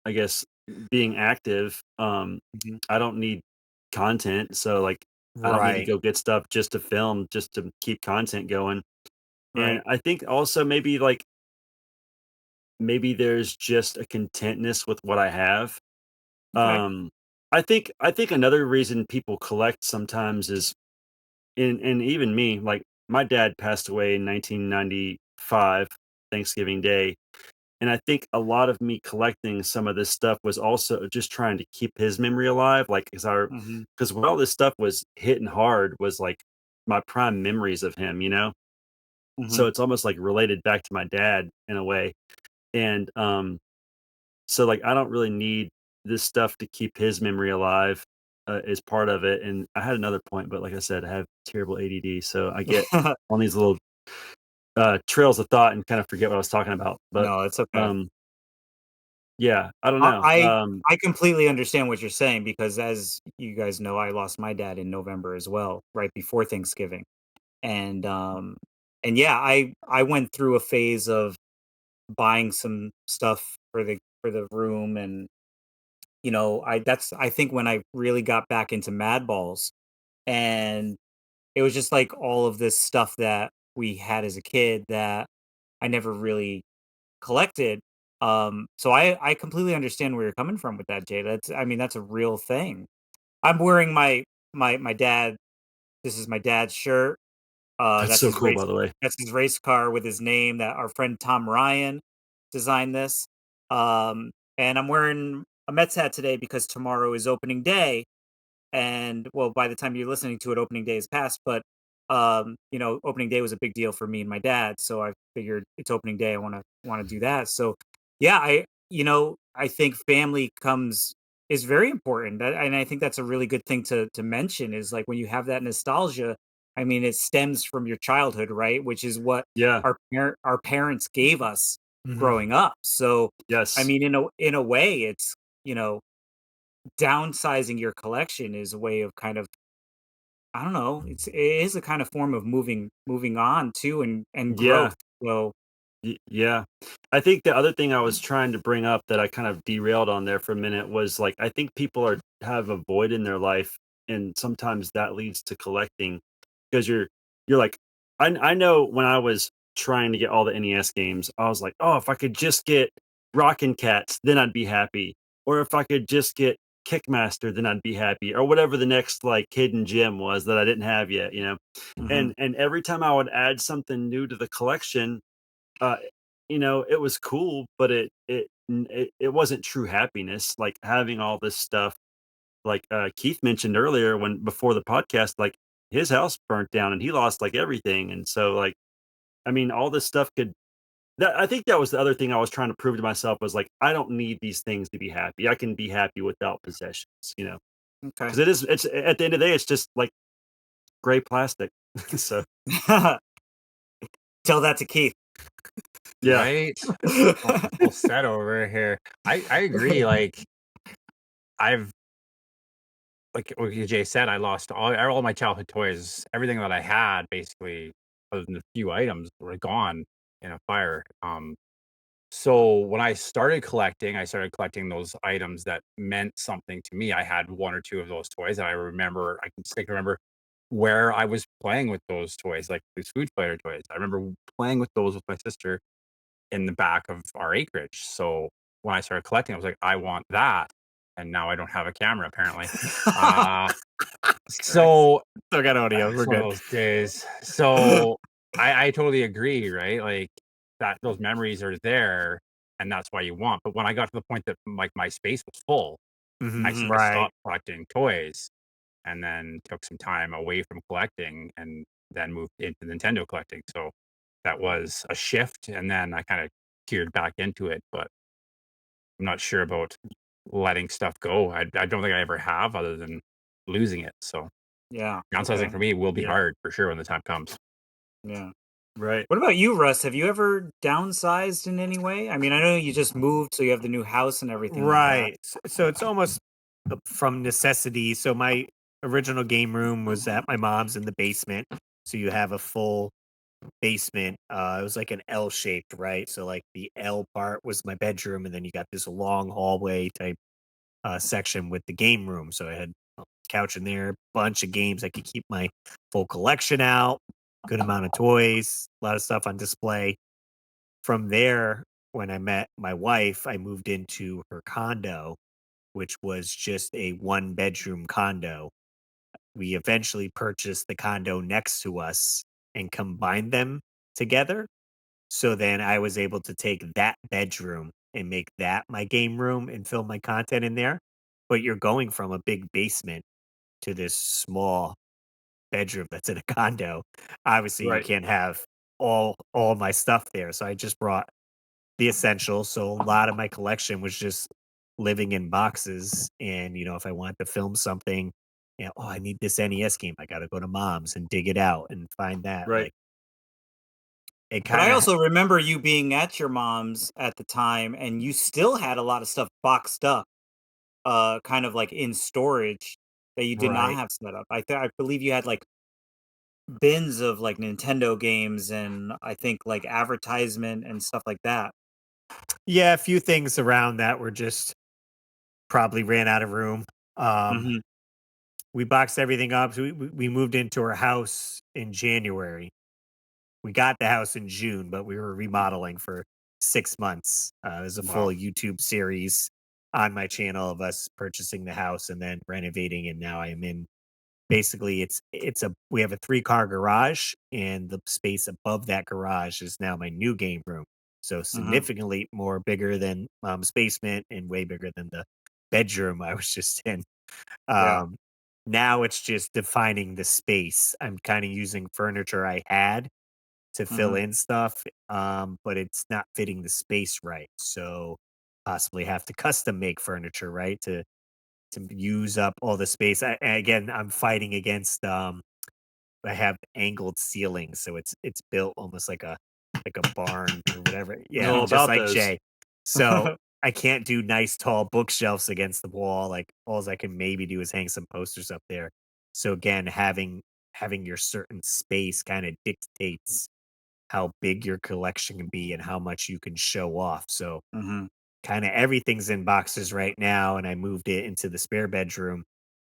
I guess being active, Hmm. I don't need content. So like I don't need to Right. go get stuff just to film, just to keep content going. And Right. I think also maybe there's just a contentness with what I have. Okay. Um I think another reason people collect sometimes is and even me, like my dad passed away in 1995, Thanksgiving Day. And I think a lot of me collecting some of this stuff was also just trying to keep his memory alive. Like, Hmm. because when all this stuff was hitting hard was like my prime memories of him, Hmm. So it's almost like related back to my dad in a way. And so like I don't really need this stuff to keep his memory alive as part of it. And I had another point, but like I said, I have terrible ADD, so I get on these little trails of thought and kind of forget what I was talking about. But No, it's okay. um, yeah, I don't I know. I I completely understand what you're saying because as you guys know, I lost my dad in November as well, right before Thanksgiving. And and yeah, I went through a phase of buying some stuff for the room, and I think when I really got back into Mad Balls, and it was just like all of this stuff that we had as a kid that I never really collected. So I completely understand where you're coming from with that, Jay. That's a real thing. I'm wearing my dad. This is my dad's shirt. That's so cool, by the way. That's his race car with his name. That our friend Tom Ryan designed this. And I'm wearing a Mets hat today because tomorrow is opening day. And well, by the time you're listening to it, opening day is past. But opening day was a big deal for me and my dad. So I figured it's opening day. I want to do that. So yeah, I think family is very important, and I think that's a really good thing to mention. Is like when you have that nostalgia. I mean, it stems from your childhood, right? Which is what Yeah. our parents gave us Mhm. growing up. So I Yes. mean, in a way, it's downsizing your collection is a way of kind of, I don't know, it is a kind of form of moving on too, and Yeah. growth. So Yeah. I think the other thing I was trying to bring up that I kind of derailed on there for a minute was like I think people have a void in their life, and sometimes that leads to collecting because you're like I know when I was trying to get all the NES games, I was like, "Oh, if I could just get Rockin' Cats, then I'd be happy." Or if I could just get Kickmaster, then I'd be happy, or whatever the next like hidden gem was that I didn't have yet, you know. mhm. And every time I would add something new to the collection, uh, it was cool, but it wasn't true happiness. Like having all this stuff, like Keith mentioned earlier, when before the podcast, like his house burnt down and he lost like everything, and so like I mean, all this stuff could. That I think that was the other thing I was trying to prove to myself was like I don't need these things to be happy. I can be happy without possessions, Okay. because it's at the end of the day, it's just like gray plastic. So Tell that to Keith. yeah, Right? Full set over here. I agree. Like I've like what Jay said, I lost all my childhood toys. Everything that I had, basically, other than a few items, were gone in a fire. So when I started collecting those items that meant something to me. I had one or two of those toys that I remember. I can still remember where I was playing with those toys, like these Food Fighter toys. I remember playing with those with my sister in the back of our acreage. So when I started collecting, I was like, I want that. And now I don't have a camera, apparently. Uh, Christ. so Still got audio. We're it's one of good. those days. So I totally agree, right? Like that those memories are there and that's why you want. But when I got to the point that like my space was full, Mhm. I Right. stopped collecting toys and then took some time away from collecting and then moved into Nintendo collecting. So that was a shift and then I kind of teared back into it, but I'm not sure about letting stuff go. I don't think I ever have other than losing it. So Yeah. downsizing Okay. for me will be yeah, hard for sure when the time comes. Yeah. right. What about you, Russ? Have you ever downsized in any way? I mean, I know you just moved, so you have the new house and everything like that. Right. So it's almost from necessity. So my original game room was at my mom's in the basement. So you have a full basement. It was like an L shaped, right? So like the L part was my bedroom, and then you got this long hallway type section with the game room. So I had a couch in there, bunch of games. I could keep my full collection out, good amount of toys, a lot of stuff on display. From there, when I met my wife, I moved into her condo, which was just a one bedroom condo. We eventually purchased the condo next to us and combined them together. So then I was able to take that bedroom and make that my game room and film my content in there. But you're going from a big basement to this small bedroom that's in a condo. Obviously, you Right. can't have all my stuff there. So I just brought the essentials. So a lot of my collection was just living in boxes. And if I want to film something, oh, I need this NES game. I got to go to mom's and dig it out and find that. Right. Like it But I kind of, also remember you being at your mom's at the time, and you still had a lot of stuff boxed up, kind of like in storage that you did not right. have set up. I believe you had like bins of like Nintendo games and I think like advertisement and stuff like that. Yeah, a few things around that were just probably ran out of room. Um, Hmm. we boxed everything up. So we moved into our house in January. We got the house in June, but we were remodeling for 6 months. There's a full Wow. YouTube series on my channel of us purchasing the house and then renovating, and now I am in basically we have a 3-car garage, and the space above that garage is now my new game room. So significantly more bigger than mom's basement and way bigger than the bedroom I was just in. Yeah. Um, Now it's just defining the space. I'm kind of using furniture I had to fill in stuff, but it's not fitting the space right. So possibly have to custom make furniture, right? To use up all the space. Again, I'm fighting against I have angled ceilings, so it's built almost like a barn or whatever. Know Yeah, all just about like those. Jay. So I can't do nice tall bookshelves against the wall. Like all I can maybe do is hang some posters up there. So again, having your certain space kind of dictates how big your collection can be and how much you can show off. So Mhm. kind of everything's in boxes right now, and I moved it into the spare bedroom,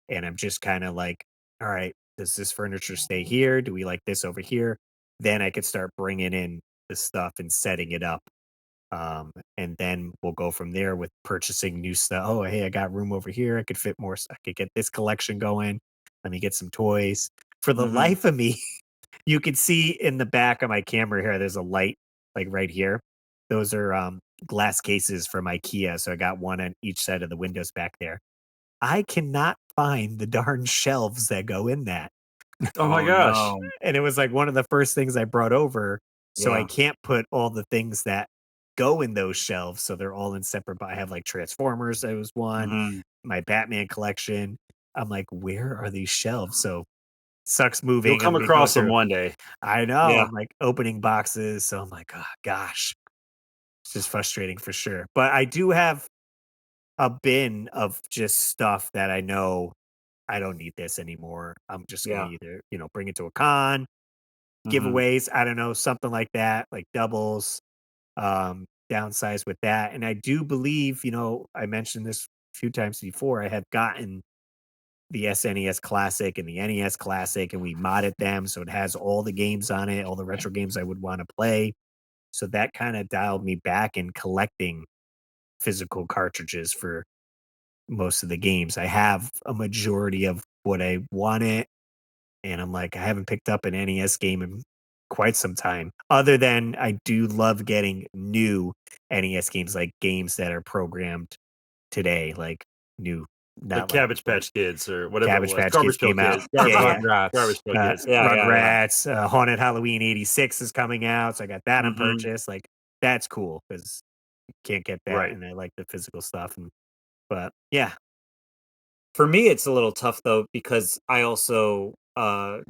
and I'm just kind of like, all right, does this furniture stay here? Do we like this over here? Then I could start bringing in the stuff and setting it up. And then we'll go from there with purchasing new stuff. Oh, hey, I got room over here. I could fit more. I could get this collection going. Let me get some toys. For the Mhm. life of me, you can see in the back of my camera here, there's a light like right here. Those are glass cases from IKEA. So I got one on each side of the windows back there. I cannot find the darn shelves that go in that. Oh my Oh gosh. no. And it was like one of the first things I brought over. So I Yeah. can't put all the things that go in those shelves. So they're all in separate, but I have like Transformers, that was one, Mhm. my Batman collection. I'm like, where are these shelves? So sucks You'll moving. come I'm going across them through. one day. I know. Yeah. I'm like opening boxes. So I'm like, oh gosh, it's just frustrating for sure. But I do have a bin of just stuff that I know I don't need this anymore. I'm just going to Yeah. either, bring it to a con, Mhm. giveaways, I don't know, something like that, like doubles, downsize with that. And I do believe, I mentioned this a few times before, I have gotten the SNES Classic and the NES Classic, and we modded them. So it has all the games on it, all the retro games I would want to play. So that kind of dialed me back in collecting physical cartridges for most of the games. I have a majority of what I wanted, and I'm like, I haven't picked up an NES game in quite some time. Other than I do love getting new NES games, like games that are programmed today, like new, Like not like Cabbage Patch Kids or whatever it Cabbage was. Patch Kids Garbage Pail came out. Kids. Yeah, yeah. Rugrats. Garbage Pail Kids. Yeah. Yeah. Yeah. Rugrats, Haunted Halloween '86 is coming out, so I got that on Mhm. purchase. Like that's cool because you can't get that, Right. and I like the physical stuff. But yeah, For me, it's a little tough though because I also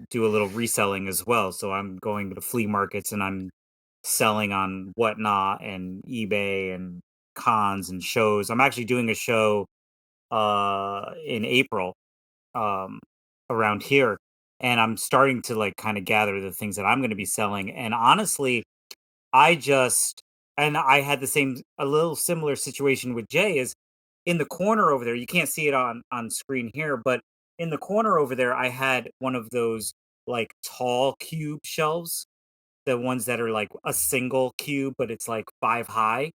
do a little reselling as well. So I'm going to flea markets and I'm selling on Whatnot and eBay and cons and shows. I'm actually doing a show in April um, around here, and I'm starting to like kind of gather the things that I'm going to be selling. And honestly, I just and I had the same a little similar situation with Jay is in the corner over there. You can't see it on screen here, but in the corner over there, I had one of those like tall cube shelves, the ones that are like a single cube, but it's like 5 high.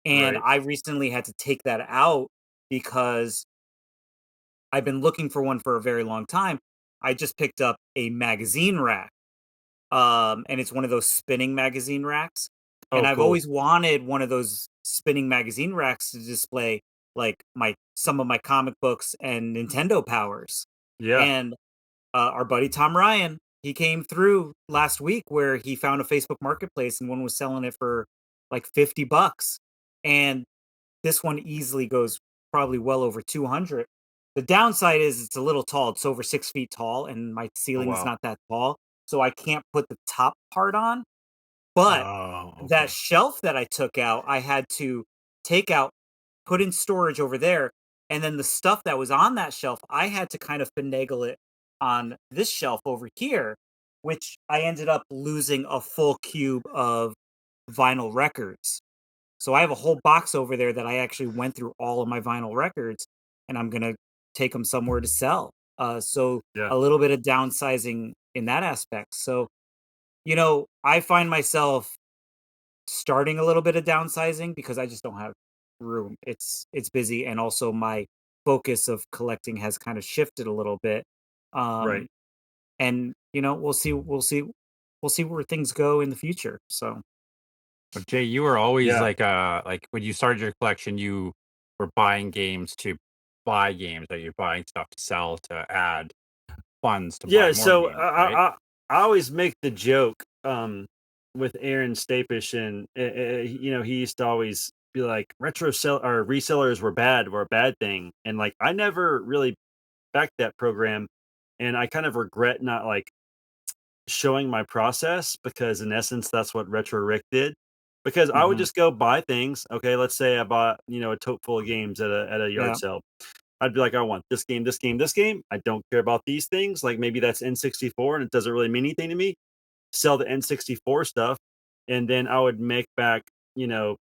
And Right. I recently had to take that out because I've been looking for one for a very long time. I just picked up a magazine rack, and it's one of those spinning magazine racks. And Oh, I've cool. always wanted one of those spinning magazine racks to display like my some of my comic books and Nintendo powers. Yeah. And our buddy Tom Ryan, he came through last week where he found a Facebook Marketplace and one was selling it for like $50. And this one easily goes probably well over 200. The downside is it's a little tall. It's over 6 feet tall, and my Oh ceiling is wow. not that tall, so I can't put the top part on. But oh, that okay. shelf that I took out, I had to take out, put in storage over there, and then the stuff that was on that shelf, I had to kind of finagle it on this shelf over here, which I ended up losing a full cube of vinyl records. So I have a whole box over there that I actually went through all of my vinyl records, and I'm gonna take them somewhere to sell. So Yeah. a little bit of downsizing in that aspect. So I find myself starting a little bit of downsizing because I just don't have room. It's busy, and also my focus of collecting has kind of shifted a little bit. Right. And we'll see where things go in the future. So But Jay, you were always Yeah. like when you started your collection, you were buying games to buy games, that you're buying stuff to sell to add funds to buy Yeah, more so games, right? I always make the joke with Aaron Stapish, and he used to always be like retro sell or resellers were a bad thing, and like I never really backed that program, and I kind of regret not like showing my process because in essence that's what Retro Rick did. Because I would mhm, just go buy things. Okay, let's say I bought a tote full of games at a yard yeah, sale. I'd be like, I want this game, this game, this game. I don't care about these things. Like maybe that's N64 and it doesn't really mean anything to me. Sell the N64 stuff. And then I would make back,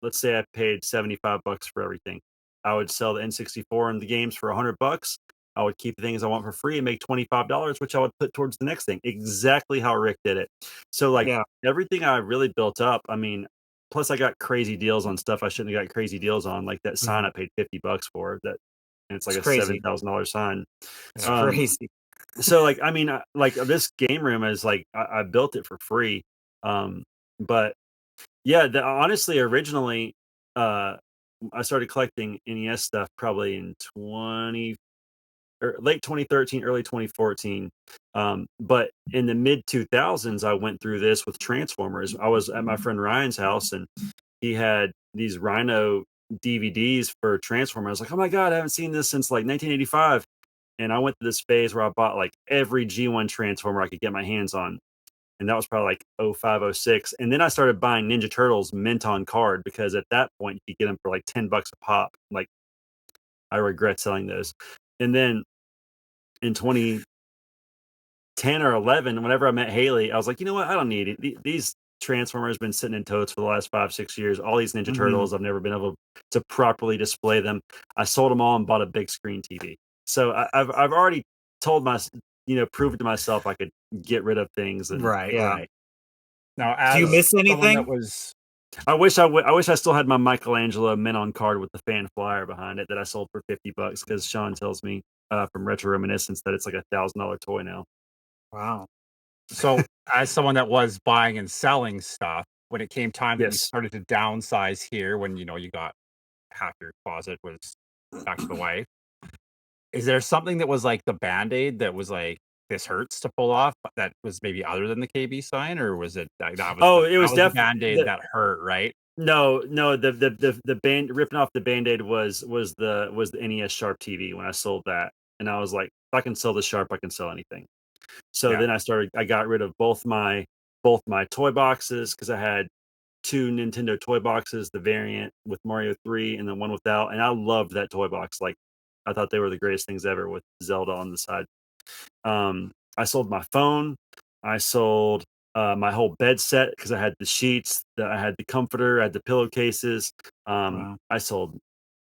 let's say I paid $75 for everything. I would sell the N64 and the games for $100. I would keep the things I want for free and make $25, which I would put towards the next thing. Exactly how Rick did it. So like yeah. everything I really built up, I mean, plus I got crazy deals on stuff I shouldn't have got crazy deals on, like that sign Mhm. I paid $50 for that, and it's like It's a crazy. $7,000 sign. It's Um, crazy. so like, I mean, like this game room is like, I built it for free. Um, but yeah, honestly, originally, uh, I started collecting NES stuff probably in late 2013, early 2014. But in the mid 2000s, I went through this with Transformers. I was at my friend Ryan's house, and he had these Rhino DVDs for Transformers. I was like, oh my God, I haven't seen this since like 1985. And I went through this phase where I bought like every G1 Transformer I could get my hands on. And that was probably like '05, '06. And then I started buying Ninja Turtles mint on card because at that point you could get them for like $10 a pop. Like I regret selling those. And then in 2010 or 11, whenever I met Haley, I was like, you know what? I don't need it. These Transformers been sitting in totes for the last 5, 6 years. All these Ninja Mhm. Turtles, I've never been able to properly display them. I sold them all and bought a big screen TV. So I've already told proven to myself I could get rid of things, and Right, Yeah. right. Now, Do you as miss someone that anything? was I wish I still had my Michelangelo mint on card with the fan flyer behind it that I sold for $50 because Sean tells me from Retro Reminiscence that it's like $1,000 toy now. Wow. so as someone that was buying and selling stuff, when it came time that you Yes. started to downsize here, when you got half your closet was back to the wife, is there something that was like the Band-Aid that was like, "This hurts to pull off," that was maybe other than the KB sign, or was it Oh, it that was was the definitely Band-Aid that hurt, right? no, the band ripping off the Band-Aid was the NES Sharp TV when I sold that. And I was like, if I can sell the Sharp, I can sell anything. So Yeah. then I got rid of both my toy boxes because I had two Nintendo toy boxes, the variant with Mario 3 and the one without. And I loved that toy box. Like I thought they were the greatest things ever with Zelda on the side. I sold my phone. I sold my whole bed set because I had the sheets, I had the comforter, I had the pillowcases. Wow. I sold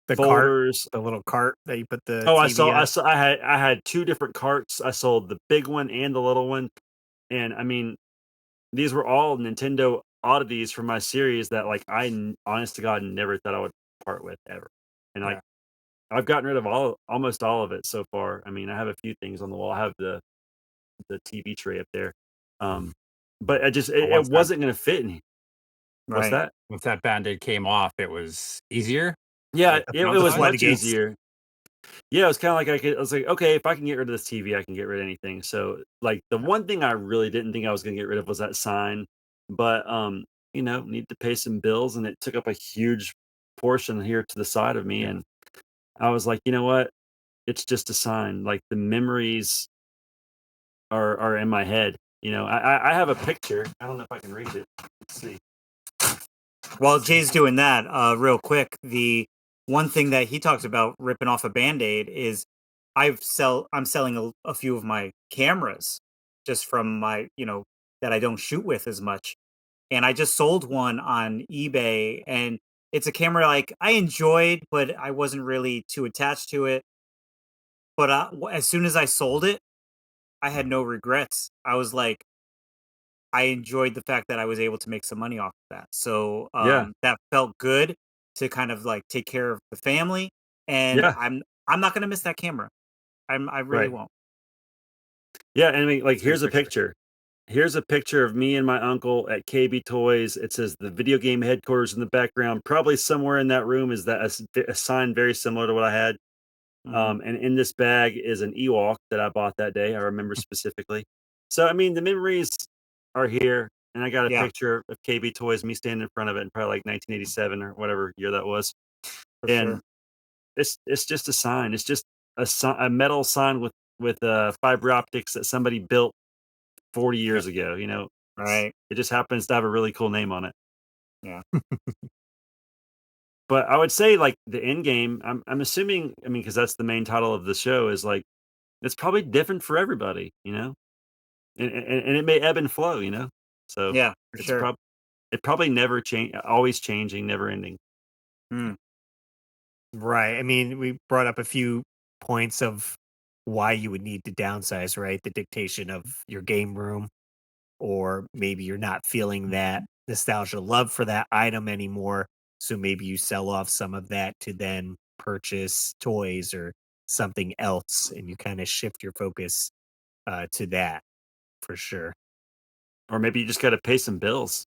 The cart, folders. the little cart that you put the Oh, TV on. I had two different carts. I sold the big one and the little one. And I mean, these were all Nintendo oddities from my series that like honest to God never thought I would part with ever. And like Yeah. I've gotten rid of almost all of it so far. I mean, I have a few things on the wall. I have the TV tray up there. Um, but But it wasn't going to fit in. What's Right. that? once that Band-Aid came off, it was easier Yeah, with the it The was downsize? much floodgates. easier. Yeah, it was kind of like I was like, okay, if I can get rid of this TV, I can get rid of anything. So like the one thing I really didn't think I was going to get rid of was that sign, but need to pay some bills, and it took up a huge portion here to the side of me, Yeah. and I was like, you know what? It's just a sign. Like the memories are in my head. I have a picture. I don't know if I can reach it. Let's see. While Jay's doing that, real quick, the one thing that he talks about ripping off a Band-Aid is I'm selling a few of my cameras just from my, that I don't shoot with as much. And I just sold one on eBay, and it's a camera like I enjoyed, but I wasn't really too attached to it. But as soon as I sold it, I had no regrets. I was like, I enjoyed the fact that I was able to make some money off of that. So Yeah. that felt good to kind of like take care of the family. And Yeah. I'm not gonna miss that camera. I really Right. won't. Yeah, and I mean, like, Sweet here's a picture. Here's a picture of me and my uncle at KB Toys. It says the video game headquarters in the background. Probably somewhere in that room is that a sign very similar to what I had. Mhm. And in this bag is an Ewok that I bought that day. I remember specifically. So I mean, the memories are here, and I got a Yeah, picture of KB Toys, me standing in front of it in probably like 1987 or whatever year that was. for And sure. it's just a sign. It's just a metal sign with fiber optics that somebody built 40 Yep. years ago. Right. It just happens to have a really cool name on it. Yeah. But I would say like the end game. I'm assuming. I mean, because that's the main title of the show is like it's probably different for everybody. And it may ebb and flow. So Yeah, for it's sure. it probably never change, always changing, never ending. Mm. Right. I mean, we brought up a few points of why you would need to downsize, right? The dictation of your game room, or maybe you're not feeling that nostalgia love for that item anymore. So maybe you sell off some of that to then purchase toys or something else, and you kind of shift your focus to that for sure. Or maybe you just got to pay some bills.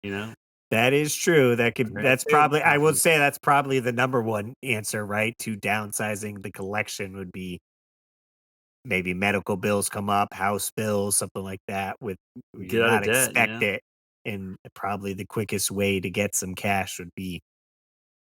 That is true. Right. That's Too. probably, I would say that's probably the number one answer, right? To downsizing the collection would be maybe medical bills come up, house bills, something like that with you Get out of not debt. expect it. And probably the quickest way to get some cash would be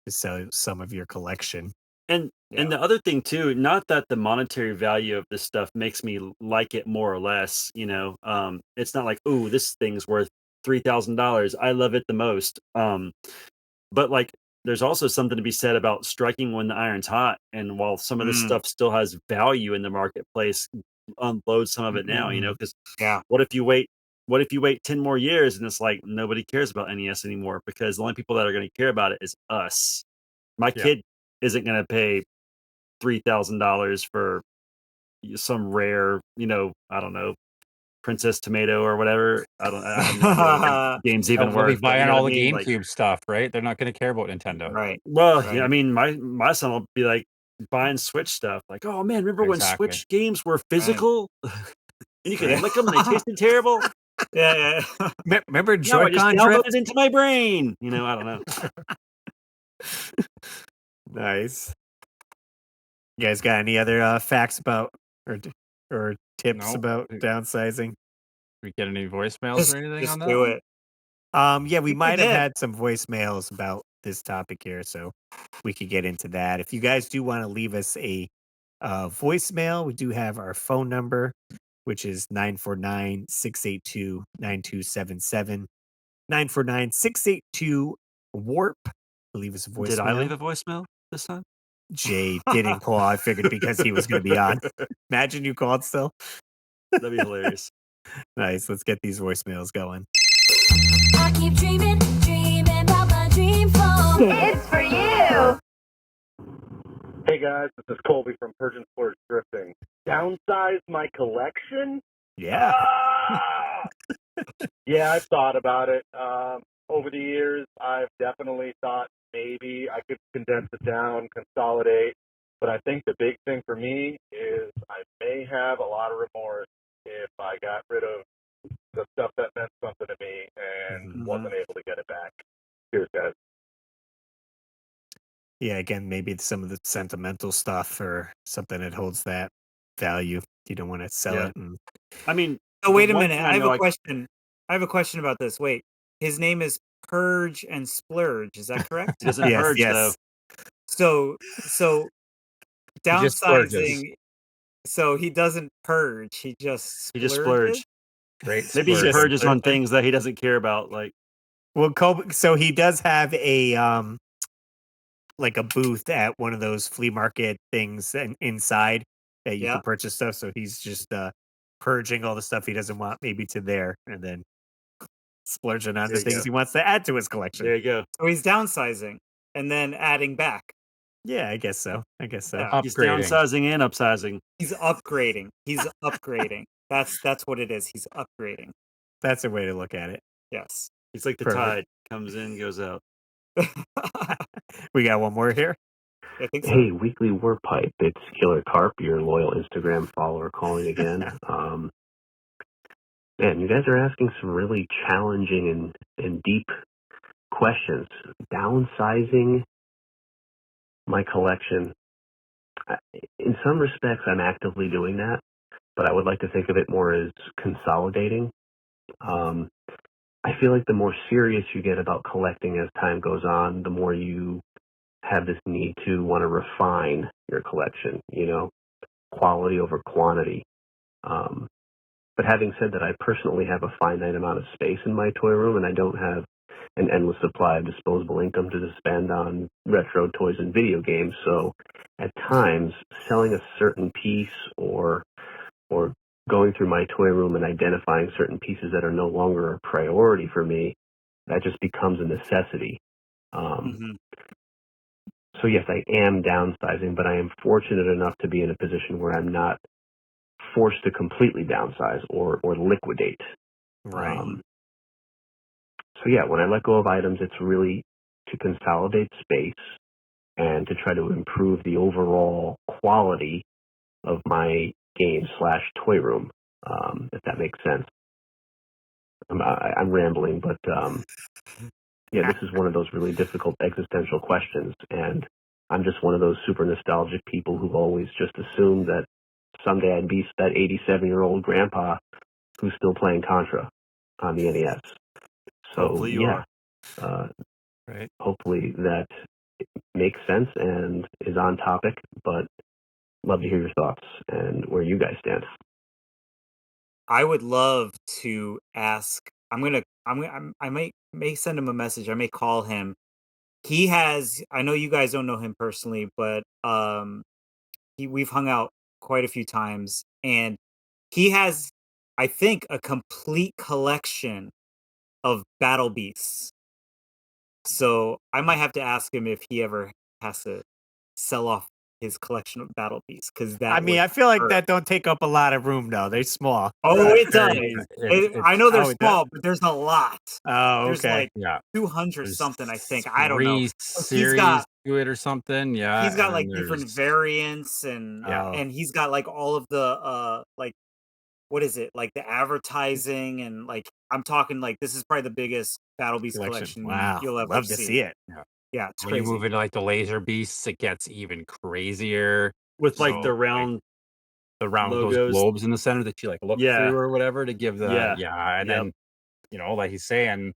to sell some of your collection. And Yeah. the other thing too, not that the monetary value of this stuff makes me like it more or less. It's not like, oh, this thing's worth $3,000. I love it the most. But like there's also something to be said about striking when the iron's hot. And while some of this Mm. stuff still has value in the marketplace, unload some of it now, because Yeah. what if you wait 10 more years and it's like nobody cares about NES anymore because the only people that are going to care about it is us. My Yeah. kid isn't going to pay $3,000 for some rare, I don't know, Princess Tomato or whatever. I have no idea what that game's Oh, even they'll be worth. But you buying know what all I the mean? Like, GameCube stuff, right? They're not going to care about Nintendo. Right. well, Right. I mean, my son will be like buying Switch stuff. Like, oh man, remember when Exactly. Switch games were physical? You could Right. lick them and they tasted terrible. Yeah. Remember No, I just Joy-Con downloaded drift? it into my brain. I don't know. Nice. You guys got any other facts about or tips No. about Did downsizing? we get any voicemails or anything Just on that do one? it. Yeah, we think we might have did. had some voicemails about this topic here, so we could get into that. If you guys do want to leave us a voicemail, we do have our phone number, which is 949-682-9277. 949-682-WARP. Leave us a voicemail. Did I leave a voicemail this time? Jay didn't call. I figured because he was going to be on. Imagine you called still. That'd be hilarious. Nice. Let's get these voicemails going. I keep dreaming about my dream phone. It's for you. Hey guys, this is Colby from Purgeon Splurge Drifting. Downsize my collection? Yeah. Ah! Yeah, I've thought about it. Over the years, I've definitely thought maybe I could condense it down, consolidate. But I think the big thing for me is I may have a lot of remorse if I got rid of the stuff that meant something to me and wasn't able to get it back. Cheers, guys. Yeah, again, maybe it's some of the sentimental stuff or something that holds that value. You don't want to sell Yeah. it. And I mean, Oh, wait a one minute. thing I have know a question. I have a question about this. Wait, his name is Purge and Splurge. Is that correct? He doesn't yes, purge though. So He just splurges. downsizing. So he doesn't purge. He just He just splurges? splurge. Great Maybe he splurge. purges on splurging. things that he doesn't care about. Like, well, so he does have a like a booth at one of those flea market things and inside that you Yeah. can purchase stuff. So he's just purging all the stuff he doesn't want maybe to there, and then splurging on There the you things go. he wants to add to his collection. there you go. So he's downsizing and then adding back. Yeah, I guess so. Yeah. He's Upgrading. downsizing and upsizing. He's upgrading. He's upgrading. That's what it is. He's upgrading. That's a way to look at it. Yes. It's like the Perfect. tide comes in, goes out. We got one more here. I think so. Hey, Weekly War Pipe. It's Killer Carp, your loyal Instagram follower, calling again. Man, you guys are asking some really challenging and deep questions. Downsizing my collection. In some respects, I'm actively doing that, but I would like to think of it more as consolidating. I feel like the more serious you get about collecting as time goes on, the more you have this need to want to refine your collection, quality over quantity. But having said that, I personally have a finite amount of space in my toy room, and I don't have an endless supply of disposable income to spend on retro toys and video games. So at times, selling a certain piece or going through my toy room and identifying certain pieces that are no longer a priority for me, that just becomes a necessity. So yes, I am downsizing, but I am fortunate enough to be in a position where I'm not forced to completely downsize or liquidate. Right. So yeah, when I let go of items, it's really to consolidate space and to try to improve the overall quality of my game/toy room, if that makes sense. I'm rambling, but yeah, this is one of those really difficult existential questions, and I'm just one of those super nostalgic people who've always just assumed that someday I'd be that 87-year-old grandpa who's still playing Contra on the NES. So Hopefully you yeah, Right. hopefully that makes sense and is on topic, but love to hear your thoughts and where you guys stand. I would love to ask. I may send him a message. I may call him. He has. I know you guys don't know him personally, but we've hung out quite a few times, and he has, I think, a complete collection of battle beasts. So I might have to ask him if he ever has to sell off his collection of battle beasts, because that I mean, would I feel like hurt. that don't take up a lot of room, though. They're small. Oh, it does. I know they're Oh, it does? small, but there's a lot. Oh, There's okay. like Yeah. 200 There's something, I think. I don't know. 3 But series to it or something. Yeah. he's got And then like different there's variants, and Oh, he's got like all of the like, what is it? Like the advertising, and like I'm talking like this is probably the biggest Battle Beast collection Wow. you'll ever Love to see. see it. yeah. Yeah, it's When you crazy. move into like the laser beasts, it gets even crazier. With like So the like round the round those logos. globes in the center that you like look Yeah. through or whatever to give the Yeah. and Yep. then like he's saying,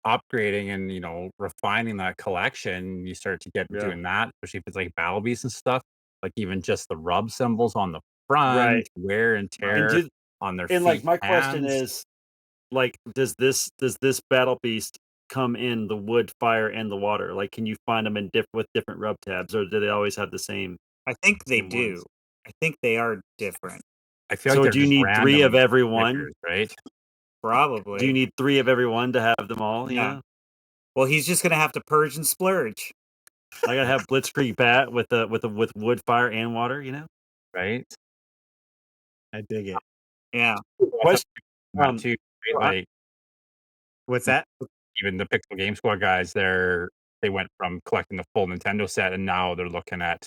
upgrading and refining that collection, you start to get Yeah. doing that, especially if it's like battle beasts and stuff, like even just the rub symbols on the front, Right. wear and And tear on their like feet, my question hands. is, like, does this battle beast come in the wood, fire, and the water? Like, can you find them in with different rub tabs, or do they always have the same I think they same ones? do. I think they are different. I feel like So they're do you just need 3 of random every one? stickers, right? Do you Probably. need 3 of every one to have them all? Yeah. Well, he's just gonna have to purge and splurge. I gotta have Blitzkrieg Bat with wood, fire, and water. Right. I dig it. Yeah. Question. That too, right? Like What's that? even the Pixel Game Squad guys, they went from collecting the full Nintendo set, and now they're looking at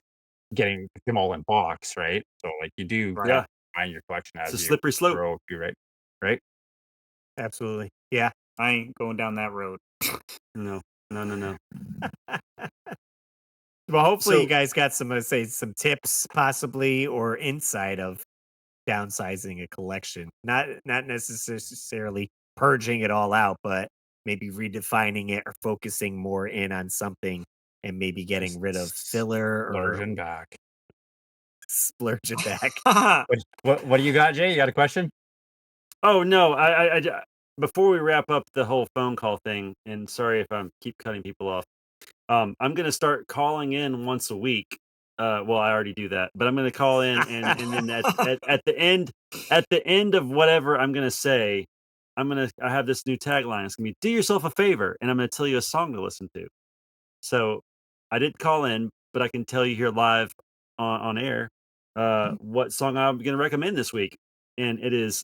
getting them all in box, right? So like you do Right. Yeah. find your collection It's as a you slippery slope. grow too, right? Right? Absolutely. Yeah. I ain't going down that road. No. Well, hopefully you So guys got some, say, some tips, possibly, or insight of downsizing a collection. Not necessarily purging it all out, but maybe redefining it or focusing more in on something and maybe getting rid of filler or Splurging back. splurging back. What do you got, Jay? You got a question? Oh no, before we wrap up the whole phone call thing, and sorry if I keep cutting people off. I'm gonna start calling in once a week. Well, I already do that, but I'm gonna call in, and then at the end of whatever I'm gonna say, I have this new tagline. It's gonna be "Do yourself a favor," and I'm gonna tell you a song to listen to. So I didn't call in, but I can tell you here live on air what song I'm gonna recommend this week, and it is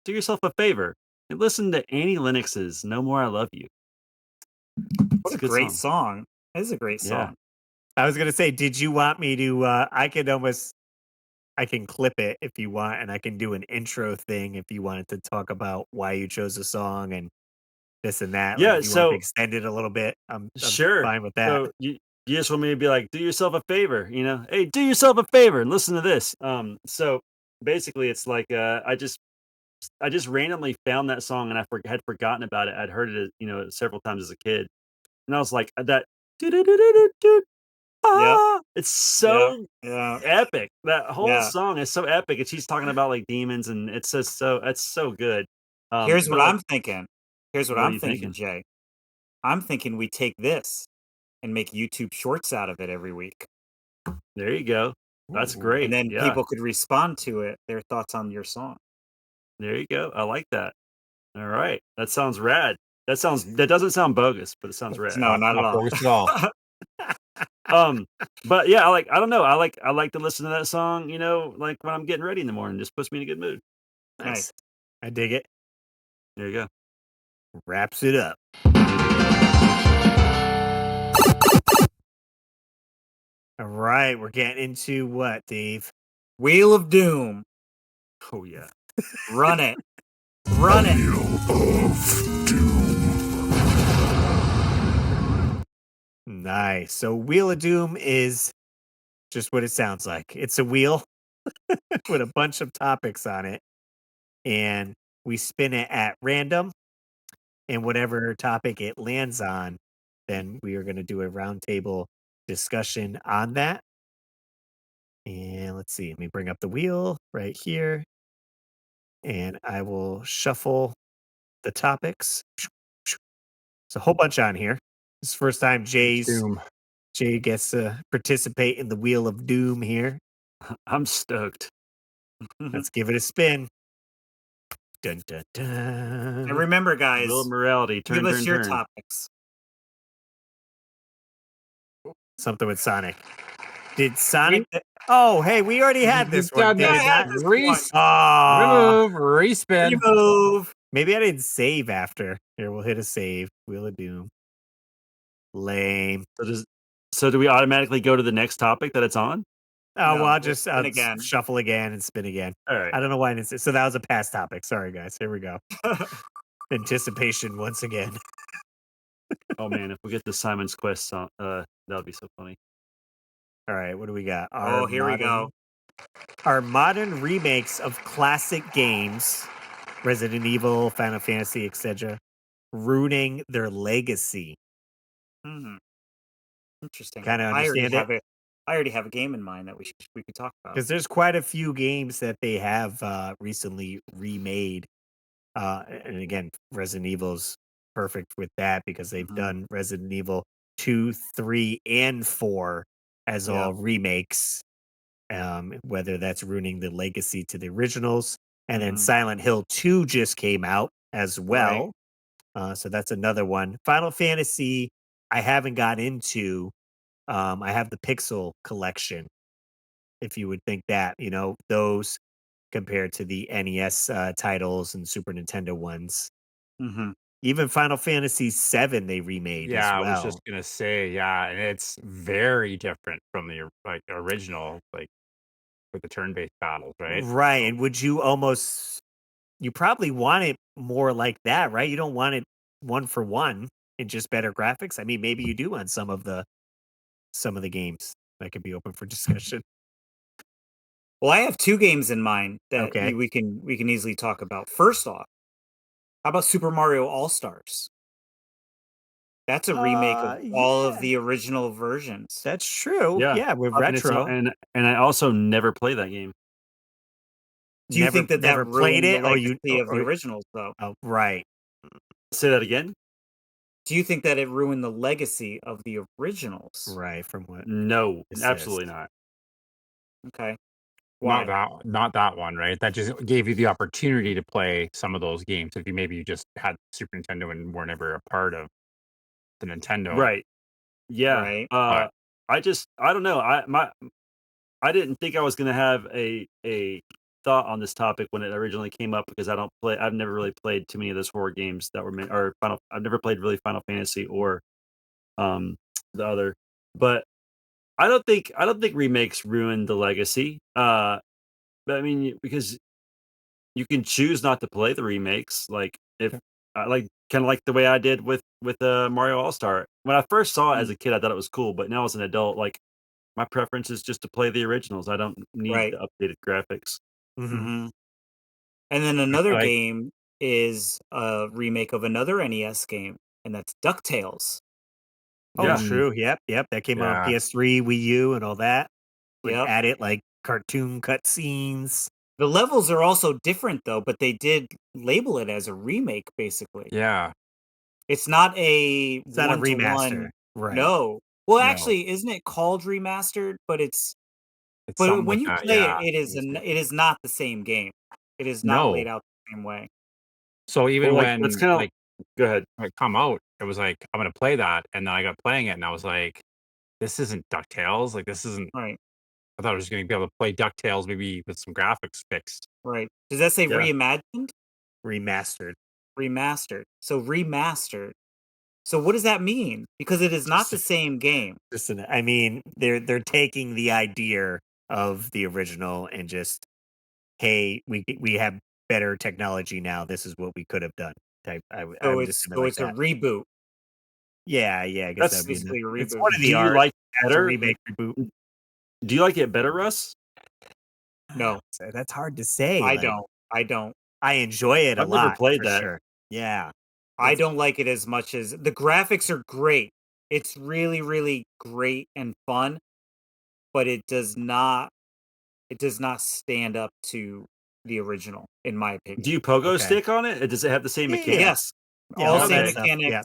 "Do Yourself a Favor." listen to Annie Lennox's "No More I Love You." What It's a a good great song. song. That is a great Yeah. song. I was gonna say, did you want me to? I can clip it if you want, and I can do an intro thing if you wanted to talk about why you chose a song and this and that. Like Yeah. if you want to So extend it a little bit, I'm sure. fine with that. So you just want me to be like, do yourself a favor, Hey, do yourself a favor and listen to this. So basically, it's like I just randomly found that song and had forgotten about it. I'd heard it, several times as a kid, and I was like, that. Yep. It's Yeah. so Yeah. epic. That whole Yeah. song is so epic, and she's talking about like demons, and it's just it's so good. Here's what But like, I'm thinking. Here's what what are I'm you thinking, thinking? Jay. I'm thinking we take this and make YouTube shorts out of it every week. There you go. That's Ooh. And great. then Yeah, people could respond to it, their thoughts on your song. there you go. I like that. All right, that sounds rad. That doesn't sound bogus, but it sounds rad. No, not at Not all. bogus at all. But yeah, I don't know. I like to listen to that song, like when I'm getting ready in the morning. Just puts me in a good mood. Nice. I dig it. There you go. Wraps it up. All right, we're getting into what, Dave? Wheel of Doom. Oh yeah. Run it. Run it. Nice. So Wheel of Doom is just what it sounds like. It's a wheel with a bunch of topics on it, and we spin it at random, and whatever topic it lands on, then we are going to do a roundtable discussion on that. And let's see, let me bring up the wheel right here, and I will shuffle the topics. It's a whole bunch on here. This is the first time Doom. Jay gets to participate in the Wheel of Doom here. I'm stoked. Let's give it a spin. Dun, dun, dun. And remember, guys, Wheel of morality. give Turn, us turn, your turn. topics. Something with Sonic. Did Sonic? Oh, hey, we already had this one. Done Did that. it not? Remove, respin. Remove. Maybe I didn't save after. Here, we'll hit a save. Wheel of Doom. Lame. So do we automatically go to the next topic that it's on? Oh, No, well, I'll we'll just spin again. shuffle again and spin again. All right. I don't know why I didn't say. So that was a past topic. Sorry, guys. Here we go. Anticipation once again. Oh man, if we get the Simon's Quest song, that would be so funny. All right, what do we got? Oh, here we go. Our modern remakes of classic games, Resident Evil, Final Fantasy, etc., ruining their legacy. Interesting. Kind of understand it? I already have a game in mind that we could talk about. Because there's quite a few games that they have recently remade. And again, Resident Evil's perfect with that because they've done Resident Evil 2, 3, and 4 as all remakes. Whether that's ruining the legacy to the originals. And then Silent Hill 2 just came out as well. So that's another one. Final Fantasy, I haven't got into. I have the Pixel collection, if you would think that, those compared to the NES titles and Super Nintendo ones. Even Final Fantasy 7 they remade as Yeah, well. I was just gonna say, and it's very different from the original, like with the turn-based battles, right? Right, and would you you probably want it more like that, right? You don't want it one for one and just better graphics. I mean, maybe you do on some of the games that could be open for discussion. Well, I have two games in mind that Okay. we can easily talk about. First off, how about Super Mario All-Stars? That's a remake of all of the original versions. That's true. Yeah, Yeah, with and it's retro. and I also never play that game. Do you think that never played ruined it, the or legacy of the originals, though? Oh, right. Say that again. Do you think that it ruined the legacy of the originals? Right, from what? No, absolutely not. Okay. Why? Not that one, right? That just gave you the opportunity to play some of those games if you just had Super Nintendo and were never a part of the Nintendo. Right. Yeah. Right. I don't know. I didn't think I was gonna have a thought on this topic when it originally came up because I've never really played too many of those horror games that were made, or I've never played really Final Fantasy or um the other. But I don't think remakes ruin the legacy. But I mean, because you can choose not to play the remakes. Like if like kind of like the way I did with Mario All Star. When I first saw it as a kid, I thought it was cool, but now as an adult, like my preference is just to play the originals. I don't need Right. the updated graphics. Mm-hmm. And then another Like, game is a remake of another NES game, and that's DuckTales. Oh, Yeah. true. Yep. That came out on Yeah. PS3, Wii U, and all that. Would Yep. add it like cartoon cutscenes. The levels are also different though, but they did label it as a remake, basically. Yeah. It's not a It's not a one-to-one. remaster. Right. No. Well, No. actually, isn't it called remastered? But It's something when like you that. play Yeah. it is not the same game. It is not laid No. out the same way. So even Well, like that's when kind of like go ahead. it come out, it was like I'm gonna play that, and then I got playing it, and I was like, this isn't Ducktales. Like this isn't. Right. I thought I was gonna be able to play Ducktales maybe with some graphics fixed. Right. Does that say Yeah. reimagined? Remastered. Remastered. So remastered. So what does that mean? Because it is not the same game. I mean, they're taking the idea of the original and just, hey, we have better technology now. This is what we could have done. I So would it's assume it so like it's a that. reboot. Yeah. I guess That's that'd be Basically a it's reboot. one of Do the you art. like That's a better? remake reboot. Do you like it better, Russ? No, So that's hard to say. I Like, don't. I don't. I enjoy it a I've never lot played for that. sure. Yeah. I It's- don't like it as much as the graphics are great. It's really, really great and fun, but it does not stand up to the original, in my opinion. Do you pogo Okay. stick on it? Does it have the same Yeah. mechanics? Yes. Yeah, All all same that stuff, mechanics. yeah.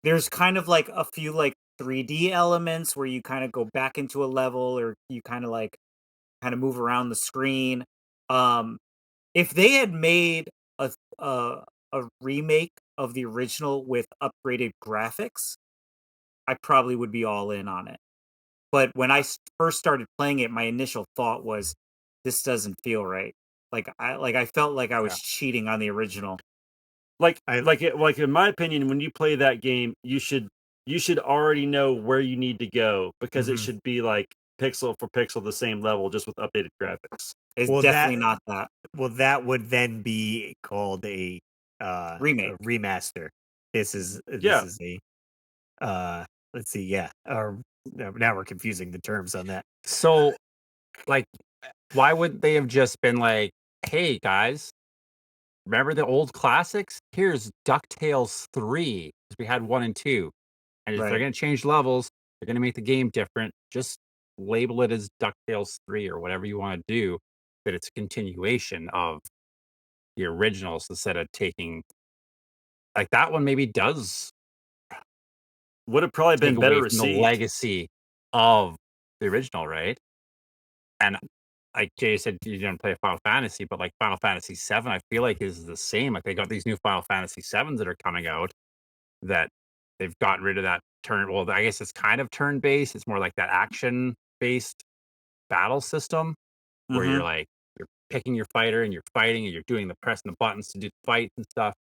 There's kind of like a few like 3D elements where you kind of go back into a level or you kind of move around the screen. If they had made a a remake of the original with upgraded graphics, I probably would be all in on it. But when I first started playing it, my initial thought was, "This doesn't feel right." I felt like I was cheating on the original. Like in my opinion, when you play that game, you should already know where you need to go because it Mhm. should be like pixel for pixel the same level, just with updated graphics. It's Well, definitely not that. Well, that would then be called a Remake. remaster. This is Yeah. a let's see, yeah. Or now we're confusing the terms on that. So, like, why wouldn't they have just been like, "Hey guys, remember the old classics? Here's DuckTales 3 because we had 1 and 2, and if they're Right. gonna change levels, they're gonna make the game different. Just label it as DuckTales 3 or whatever you want to do, that it's a continuation of the originals instead of taking like that one maybe does Would have probably take been better away from the received. legacy of the original, right? And like Jay said, you didn't play Final Fantasy, but like Final Fantasy 7, I feel like is the same. Like they got these new Final Fantasy 7s that are coming out that they've gotten rid of that turn. Well, I guess it's kind of turn based. It's more like that action based battle system where Mhm. you're like you're picking your fighter and you're fighting and you're doing the pressing the buttons to do the fight and stuff.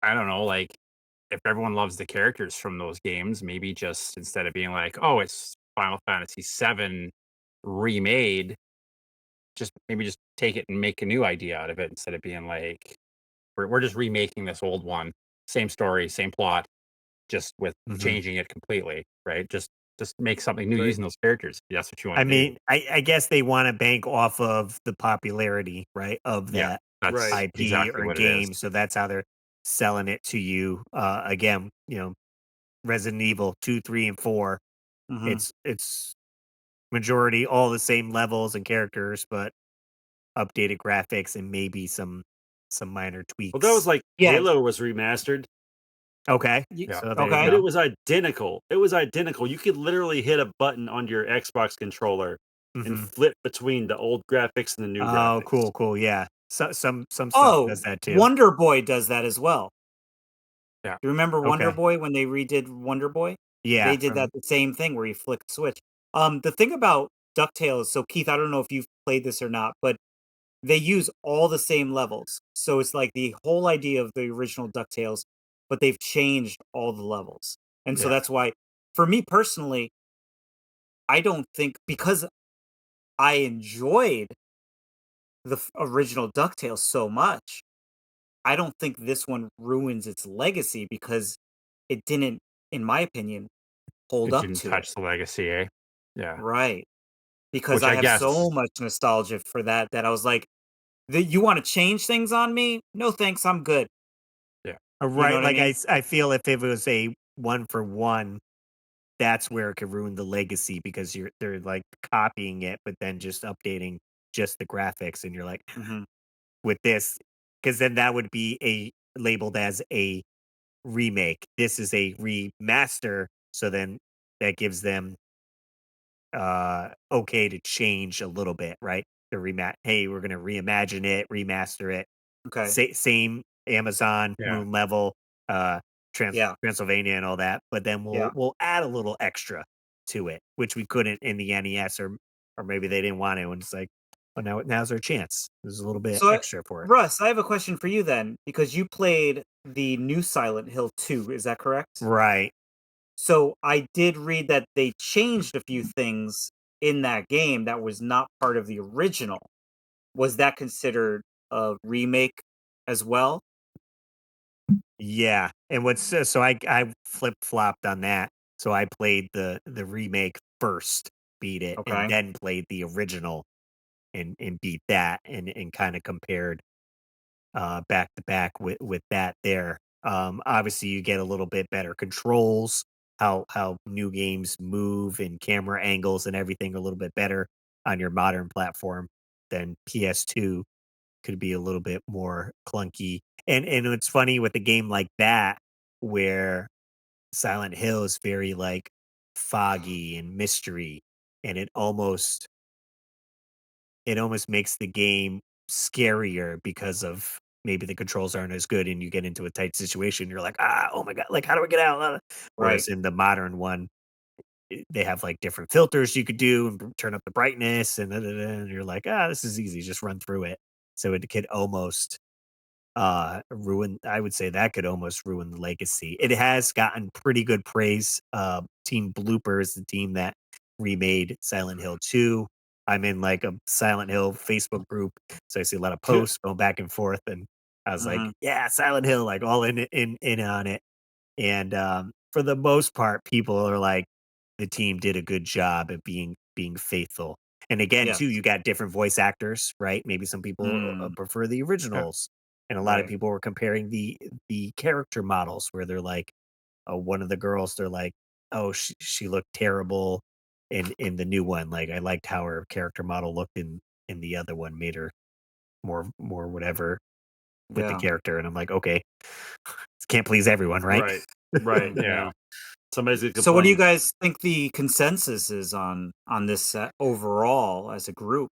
I don't know, like if everyone loves the characters from those games, maybe just instead of being like, oh, it's Final Fantasy 7 remade, just take it and make a new idea out of it instead of being like, we're just remaking this old one, same story, same plot, just with Mhm. changing it completely, right? Just make something new Right. using those characters. If that's what you want I to mean, I guess they want to bank off of the popularity, right, of do. Yeah, that that's Right. IP exactly or what it is. game. So that's how they're selling it to you. Again, Resident Evil 2, 3, and 4. Mhm. It's majority all the same levels and characters, but updated graphics and maybe some minor tweaks. Well, that was like Yeah. Halo was remastered, okay. Yeah. So there Okay. you but go. it was identical. It was identical. You could literally hit a button on your Xbox controller and Mhm. flip between the old graphics and the new Oh, graphics. cool. Yeah. So some stuff Oh, does that too. Wonder Boy does that as well. Yeah. Do you remember Wonder Okay. Boy when they redid Wonder Boy? Yeah. They did that the same thing where you flick the switch. The thing about DuckTales, so Keith, I don't know if you've played this or not, but they use all the same levels. So it's like the whole idea of the original DuckTales, but they've changed all the levels. And so Yeah. that's why, for me personally, I don't think, because I enjoyed the original DuckTales so much, I don't think this one ruins its legacy because it didn't, in my opinion, hold It up didn't to it. touch the legacy, eh? Yeah. Right. Because Which I I have guess so much nostalgia for that I was like, you want to change things on me? No thanks, I'm good. Yeah. You know Right. what I Like mean? I feel if it was a 1-for-1, that's where it could ruin the legacy because they're like copying it, but then just updating just the graphics, and you're like Mhm. with this, because then that would be labeled as a remake. This is a remaster, so then that gives them okay to change a little bit, right? Hey, we're gonna reimagine it, remaster it. Okay. Same Amazon Yeah. moon level, uh, Yeah. Transylvania and all that, but then Yeah. we'll add a little extra to it, which we couldn't in the NES, or maybe they didn't want to, and it's like, well, now's our chance. There's a little bit So, extra for it. Russ, I have a question for you then, because you played the new Silent Hill 2, is that correct? Right. So I did read that they changed a few things in that game that was not part of the original. Was that considered a remake as well? Yeah, and what's so I flip flopped on that. So I played the remake first, beat it, and Okay. then played the original and beat that, and kind of compared back to back with that there. Obviously, you get a little bit better controls, how new games move and camera angles and everything are a little bit better on your modern platform than PS2 could be a little bit more clunky. And it's funny with a game like that where Silent Hill is very like foggy and mystery, and it almost makes the game scarier because of maybe the controls aren't as good and you get into a tight situation. You're like, oh my God, like, how do I get out? Right. Whereas in the modern one, they have like different filters you could do and turn up the brightness and, and you're like, this is easy. Just run through it. So it could almost ruin, I would say that could almost ruin the legacy. It has gotten pretty good praise. Team Blooper is the team that remade Silent Hill 2. I'm in like a Silent Hill Facebook group, so I see a lot of posts going back and forth, and I was like, Mhm. yeah, Silent Hill, like all in on it. And for the most part, people are like, the team did a good job at being faithful. And again, Yes. too, you got different voice actors, right? Maybe some people Mm. prefer the Yeah. originals, and a lot of Right. people were comparing the character models, where they're like, one of the girls, they're like, oh, she looked terrible in the new one. Like I liked how her character model looked in the other one, made her more whatever with the Yeah. character. And I'm like, okay, can't please everyone, right? Right. Right. Yeah. No. Somebody's gonna So what do you complain. guys think the consensus is on this overall as a group?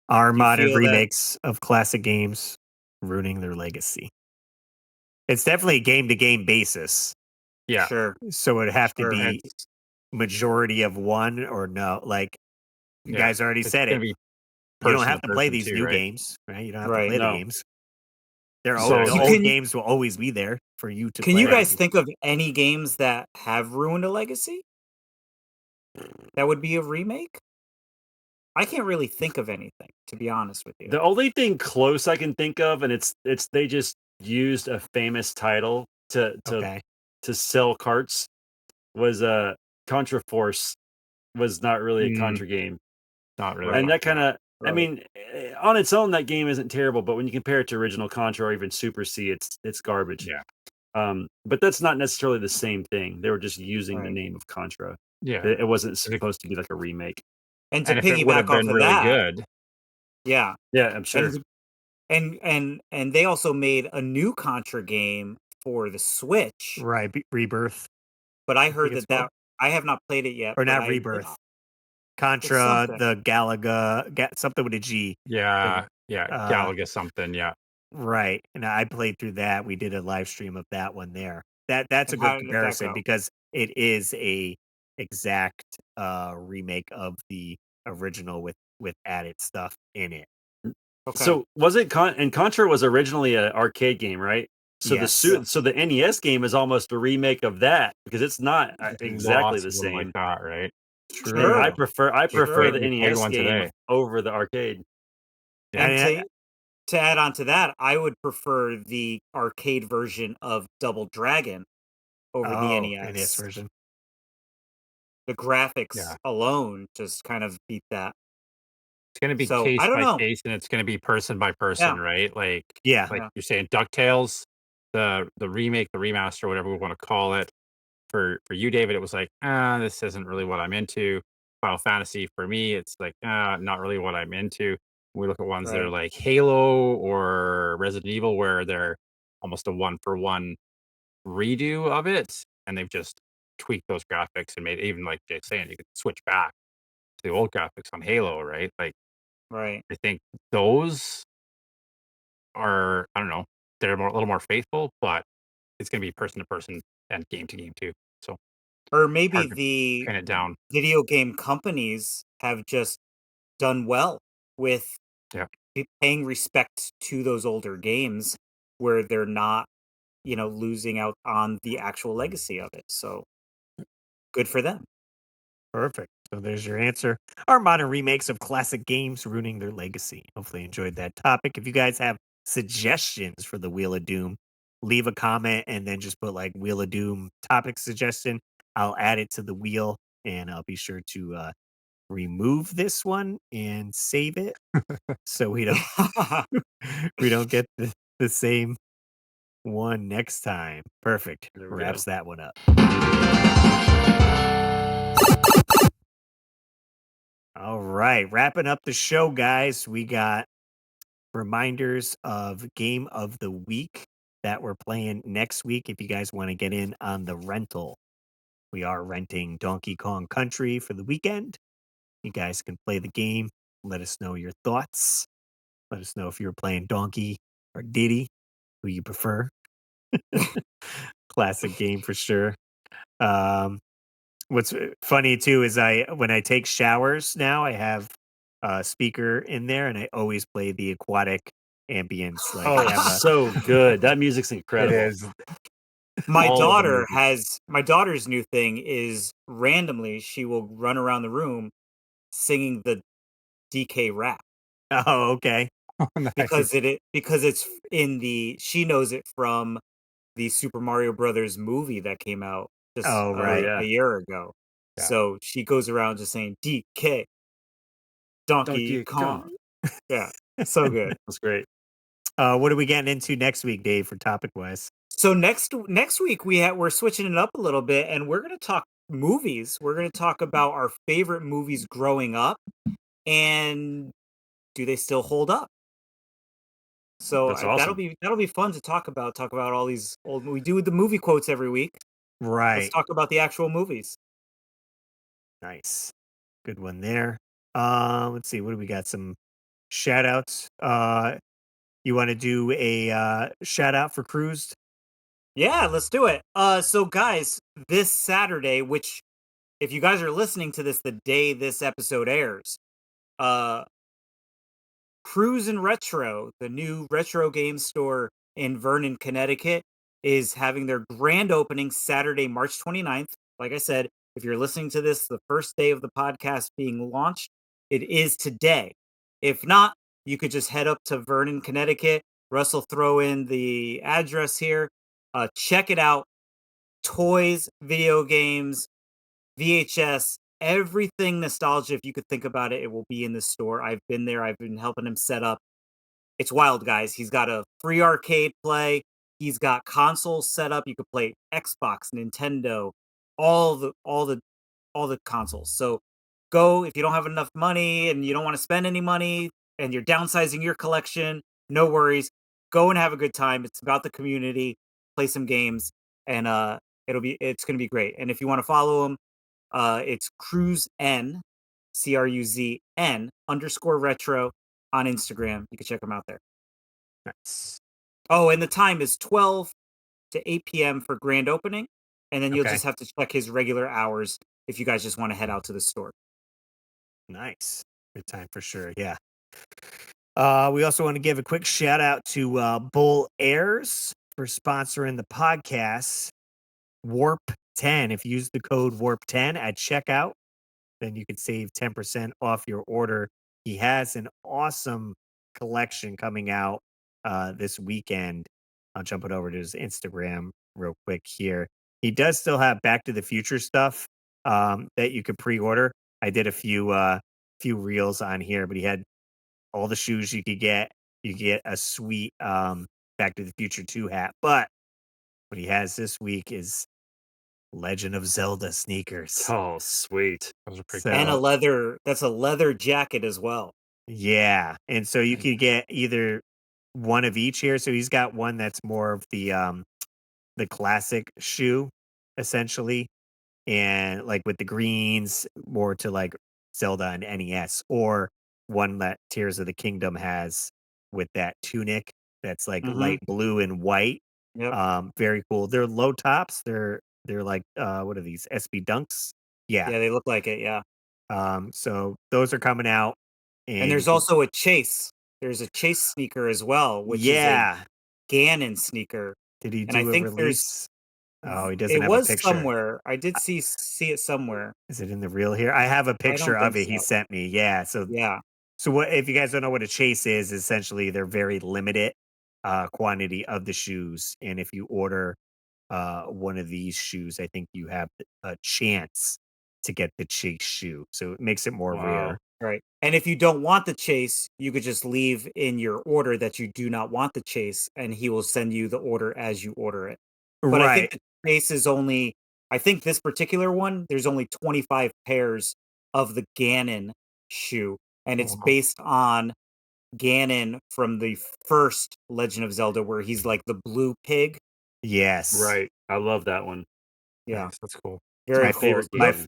Our Do you modern feel that remakes of classic games ruining their legacy. It's definitely a game to game basis. Yeah. sure, So it'd have to sure. be It's majority of one or no. Like you yeah. guys already It's said gonna it. be You don't person to have to play person these too, new right? games, right? You don't have to Right. play the No. games. So The So old can games will always be there for you to can you play. guys think of any games that have ruined a legacy that would be a remake? I can't really think of anything, to be honest with you. The only thing close I can think of, and it's they just used a famous title Okay. to sell carts, was Contra Force was not really a Mm, Contra game. not really. And Right. that kind Yeah. of, I Right. mean, on its own, that game isn't terrible. But when you compare it to original Contra or even Super C, it's garbage. Yeah. But that's not necessarily the same thing. They were just using the Right. name of Contra. Yeah. It wasn't And if, supposed to be like a remake. And to and if it would piggyback have off been of really that, good, yeah, Yeah, I'm sure. and and they also made a new Contra game for the Switch, Right. Rebirth, but I I think heard it's that called. I have not played it yet, Or but not I Rebirth. it's Contra, something. the Galaga, something with a G. yeah, yeah, Uh, Galaga something, yeah. right. And I played through that. We did a live stream of that one there. That's a And good how did that comparison go? because it is a exact remake of the original with added stuff in it. Okay. So was it and Contra was originally an arcade game, right? So Yes. so the NES game is almost a remake of that because it's not exactly Lots the of them like same. that, right? True. I prefer Sure. the We played NES one game today. over the arcade. And I- to add on to that, I would prefer the arcade version of Double Dragon over the NES NES. version. The graphics Yeah. alone just kind of beat that. It's gonna be So, case I don't by know. case, and it's gonna be person by person, right? Like Yeah. Yeah. you're saying DuckTales, the remake, the remaster, whatever we want to call it. For you, David, it was like, this isn't really what I'm into. Final Fantasy for me, it's like, not really what I'm into. We look at ones that are Right. like Halo or Resident Evil, where they're almost a one-for-one redo of it, and they've just tweaked those graphics and made even like Jay's saying, you could switch back to the old graphics on Halo, right? Like, Right. I think those are, I don't know, they're a little more faithful, but it's going to be person to person and game to game too. So Or maybe hard to the pin it down. video game companies have just done well with Yeah. paying respect to those older games where they're not, losing out on the actual legacy of it. So good for them. Perfect. So there's your answer. Our modern remakes of classic games ruining their legacy. Hopefully you enjoyed that topic. If you guys have suggestions for the Wheel of Doom, leave a comment and then just put like Wheel of Doom topic suggestion. I'll add it to the wheel and I'll be sure to remove this one and save it so we don't we don't get the same one next time. Perfect. There we Wraps go. that one up. All right, wrapping up the show, guys. We got reminders of game of the week that we're playing next week. If you guys want to get in on the rental, we are renting Donkey Kong Country for the weekend. You guys can play the game. Let us know your thoughts. Let us know if you're playing Donkey or Diddy, who you prefer. Classic game for sure. What's funny too is when I take showers now, I have a speaker in there and I always play the aquatic ambience. Like I Oh, have a so good. That music's It incredible. is. My All of the movies. my daughter's new thing is randomly she will run around the room singing the DK rap oh, okay. because Nice. because it's she knows it from the Super Mario Brothers movie that came out just Oh, Oh right. a yeah. year ago. Yeah. So she goes around just saying DK Donkey Donkey Kong. Kong. Yeah, so good. That's great. What are we getting into next week, Dave, for topic wise? So next week we're switching it up a little bit and we're going to talk movies. We're going to talk about our favorite movies growing up and do they still hold up? So That's awesome. that'll be fun to talk about all these old we do the movie quotes every week. Let's Right. talk about the actual movies. Nice. Good one there. Let's see. What do we got? Some shout outs. You want to do a shout out for Cruised? Yeah, let's do it. So guys, this Saturday, which if you guys are listening to this the day this episode airs, uh Cruise and Retro, the new retro game store in Vernon, Connecticut, is having their grand opening Saturday, March 29th. Like I said, if you're listening to this the first day of the podcast being launched, it is today. If not, you could just head up to Vernon, Connecticut. Russ will throw in the address here. Check it out. Toys, video games, VHS, everything nostalgia. If you could think about it, it will be in the store. I've been there. I've been helping him set up. It's wild, guys. He's got a free arcade play. He's got consoles set up. You could play Xbox, Nintendo, all the all the all the consoles. So go if you don't have enough money and you don't want to spend any money and you're downsizing your collection, no worries. Go and have a good time. It's about the community. Play some games and it's going to be great. And if you want to follow him, it's CruzeN, CRUZN _retro on Instagram. You can check them out there. Nice. Oh, and the time is 12 to 8 p.m. for grand opening. And then you'll Okay. just have to check his regular hours if you guys just want to head out to the store. Nice. Good time for sure. Yeah. We also want to give a quick shout out to Bull Airs for sponsoring the podcast. Warp 10. If you use the code Warp 10 at checkout, then you could save 10% off your order. He has an awesome collection coming out this weekend. I'll jump it over to his Instagram real quick here. He does still have Back to the Future stuff that you could pre-order. I did a few reels on here, but he had all the shoes you could get. You get a sweet Back to the Future 2 hat. But what he has this week is Legend of Zelda sneakers. Oh, sweet. Those are pretty So- cool. And that's a leather jacket as well. Yeah. And so you could get either one of each here. So he's got one that's more of the classic shoe, essentially. And like with the greens, more to like Zelda and NES, or one that Tears of the Kingdom has with that tunic that's like light blue and white. Yep. Very cool. They're low tops. They're like what are these? SB Dunks? Yeah. Yeah, they look like it. Yeah. So those are coming out. And there's also a Chase. There's a Chase sneaker as well, which is a Ganon sneaker. Did he And do I a think release? Oh, he doesn't It have a was picture. somewhere. I did see it somewhere. Is it in the reel here? I have a picture of think it. He so. sent me. Yeah. So Yeah. So what if you guys don't know what a chase is? Essentially, they're very limited quantity of the shoes, and if you order one of these shoes, I think you have a chance to get the chase shoe. So it makes it more rare. Right. And if you don't want the chase, you could just leave in your order that you do not want the chase, and he will send you the order as you order it. But I think Right. the chase is only, I think this particular one, there's only 25 pairs of the Ganon shoe, and it's Wow. based on Ganon from the first Legend of Zelda, where he's like the blue pig. Yes. Right. I love that one. Yeah. Nice, that's cool. Very my cool. favorite.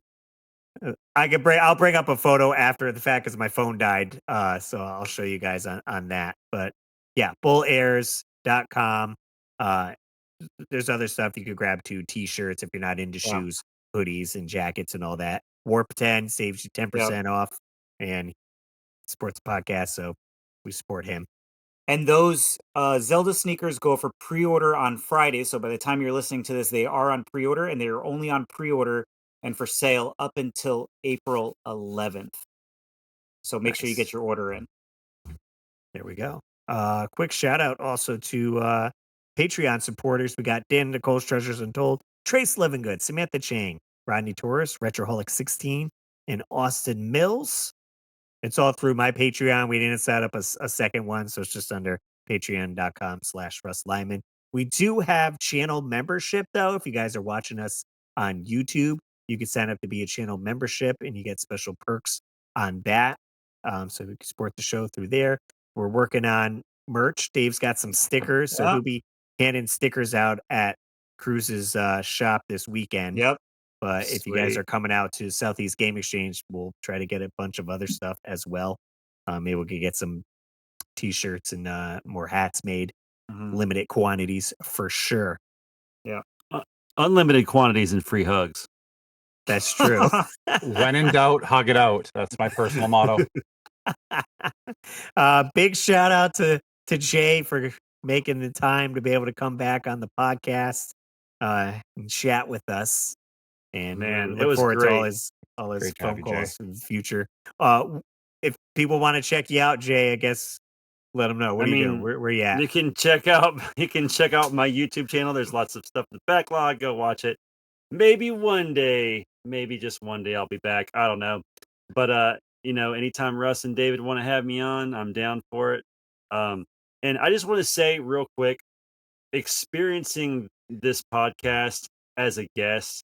I'll bring up a photo after the fact because my phone died. So I'll show you guys on that. But yeah, bullairs.com. There's other stuff you could grab too, t-shirts if you're not into shoes, hoodies and jackets and all that. Warp 10 saves you 10% off and supports the podcast, so we support him. And those Zelda sneakers go for pre-order on Friday. So by the time you're listening to this, they are on pre-order, and they are only on pre-order and for sale up until April 11th. So make sure you get your order in. There we go. Quick shout out also to Patreon supporters. We got Dan Nicole's Treasures Untold, Trace Livingood, Samantha Chang, Rodney Torres, Retroholic16, and Austin Mills. It's all through my Patreon. We didn't set up a second one, so it's just under patreon.com/Russ Lyman. We do have channel membership, though. If you guys are watching us on YouTube, you can sign up to be a channel membership, and you get special perks on that. So we can support the show through there. We're working on merch. Dave's got some stickers, so he'll be handing stickers out at Cruz's shop this weekend. Yep. But if you guys Sweet. are coming out to Southeast Game Exchange, we'll try to get a bunch of other stuff as well. Maybe we could get some t-shirts and more hats made. Limited quantities for sure. Yeah. Unlimited quantities and free hugs. That's true. When in doubt, hug it out. That's my personal motto. Big shout out to Jay for making the time to be able to come back on the podcast and chat with us. And Man, we it look was forward to great. all his Great phone having Jay. calls in the future. If people want to check you out, Jay, I guess let them know. What are you doing? Where you at? You can check out my YouTube channel. There's lots of stuff in the backlog. Go watch it. Maybe one day, maybe just one day I'll be back. I don't know. But anytime Russ and David want to have me on, I'm down for it. And I just want to say real quick, experiencing this podcast as a guest,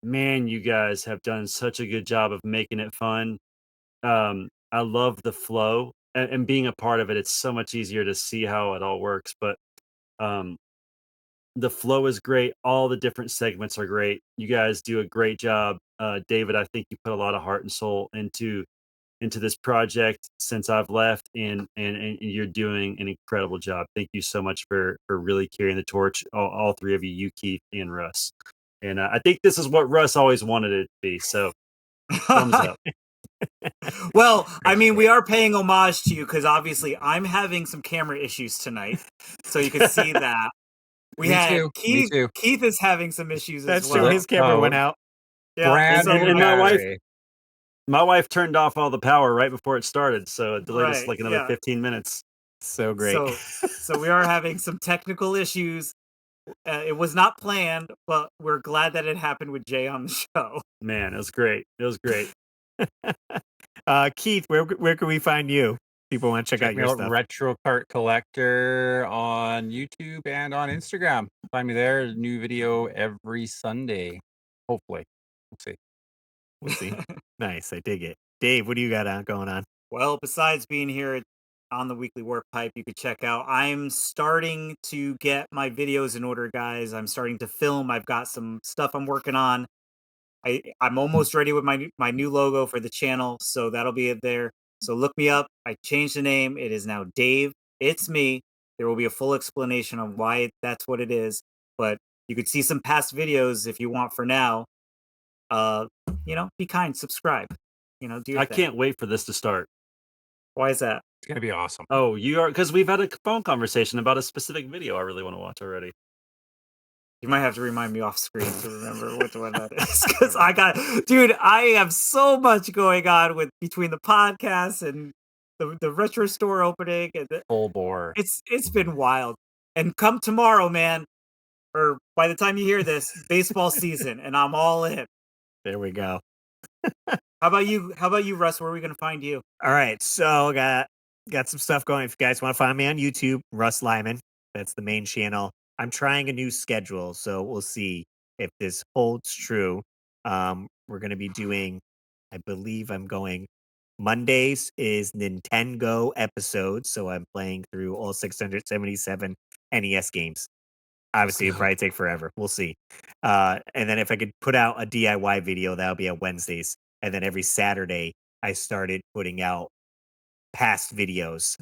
man, you guys have done such a good job of making it fun. I love the flow and being a part of it. It's so much easier to see how it all works. But the flow is great. All the different segments are great. You guys do a great job. David, I think you put a lot of heart and soul into this project since I've left, and you're doing an incredible job. Thank you so much for really carrying the torch, all three of you, Keith and Russ. And I think this is what Russ always wanted it to be. So thumbs up. Well, I mean, we are paying homage to you because obviously I'm having some camera issues tonight, so you can see that. We Me had too. Me Keith. too. Keith is having some issues That's as true. well. His camera went out. Yeah, Brand so new and my wife- battery. My wife turned off all the power right before it started, so it delayed us Right, like another yeah. 15 minutes. So great. So we are having some technical issues. It was not planned, but we're glad that it happened with Jay on the show. Man, it was great. It was great. Keith, where can we find you? People want to check out me your out stuff. Retro Cart Collector on YouTube and on Instagram. Find me there. A new video every Sunday. Hopefully. We'll see. We'll see. Nice. I dig it. Dave, what do you got going on? Well, besides being here on the Weekly Warp Pipe, you could check out. I'm starting to get my videos in order, guys. I'm starting to film. I've got some stuff I'm working on. I'm almost ready with my new logo for the channel, so that'll be it there. So look me up. I changed the name. It is now Dave. It's me. There will be a full explanation on why that's what it is. But you could see some past videos if you want for now. Be kind, subscribe. Do your I thing. can't wait for this to start. Why is that? It's gonna be awesome. Oh, you are, because we've had a phone conversation about a specific video I really want to watch already. You might have to remind me off screen to remember which one that is. Because I have so much going on between the podcast and the retro store opening and Full bore. it's been wild. And come tomorrow, man, or by the time you hear this, baseball season, and I'm all in. There we go. How about you, Russ? Where are we gonna find you? All right, so got some stuff going. If you guys want to find me on YouTube, Russ Lyman, that's the main channel. I'm trying a new schedule, so we'll see if this holds true. We're going to be doing, I believe I'm going, Mondays is Nintendo episodes, so I'm playing through all 677 NES games. Obviously, it'd probably take forever. We'll see. And then if I could put out a DIY video, that'll be on Wednesdays. And then every Saturday, I started putting out past videos.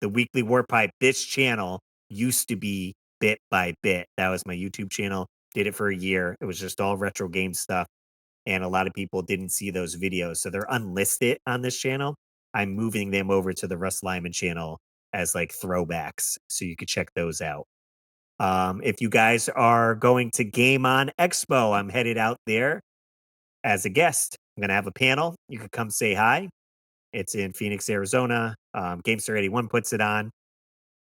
The Weekly Warp Pipe, this channel used to be Bit by Bit. That was my YouTube channel. Did it for a year. It was just all retro game stuff. And a lot of people didn't see those videos. So they're unlisted on this channel. I'm moving them over to the Russ Lyman channel as like throwbacks. So you could check those out. If you guys are going to Game On Expo, I'm headed out there as a guest. I'm going to have a panel. You can come say hi. It's in Phoenix, Arizona. Gamester81 puts it on.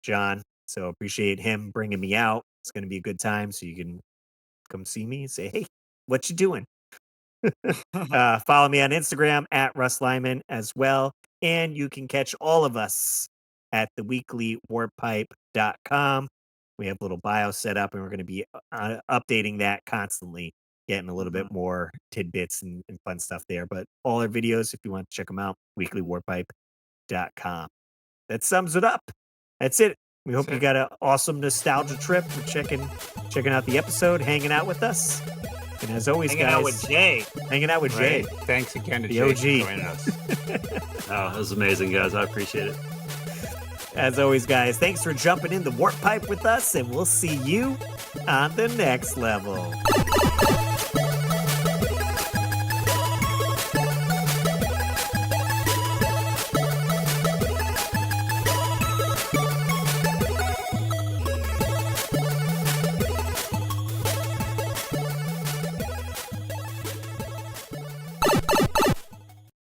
John. So appreciate him bringing me out. It's going to be a good time. So you can come see me and say, hey, what you doing? Follow me on Instagram at Russ Lyman as well. And you can catch all of us at theweeklywarpipe.com. We have a little bio set up and we're going to be updating that constantly, getting a little bit more tidbits and fun stuff there. But all our videos, if you want to check them out, weeklywarpipe.com. That sums it up. That's it. We hope you got an awesome nostalgia trip for checking out the episode, hanging out with us. And as always, hanging guys, out with Jay. Hanging out with Jay. Thanks again to The Jay OG. for joining us. Oh, that was amazing, guys. I appreciate it. As always, guys, thanks for jumping in the warp pipe with us, and we'll see you on the next level.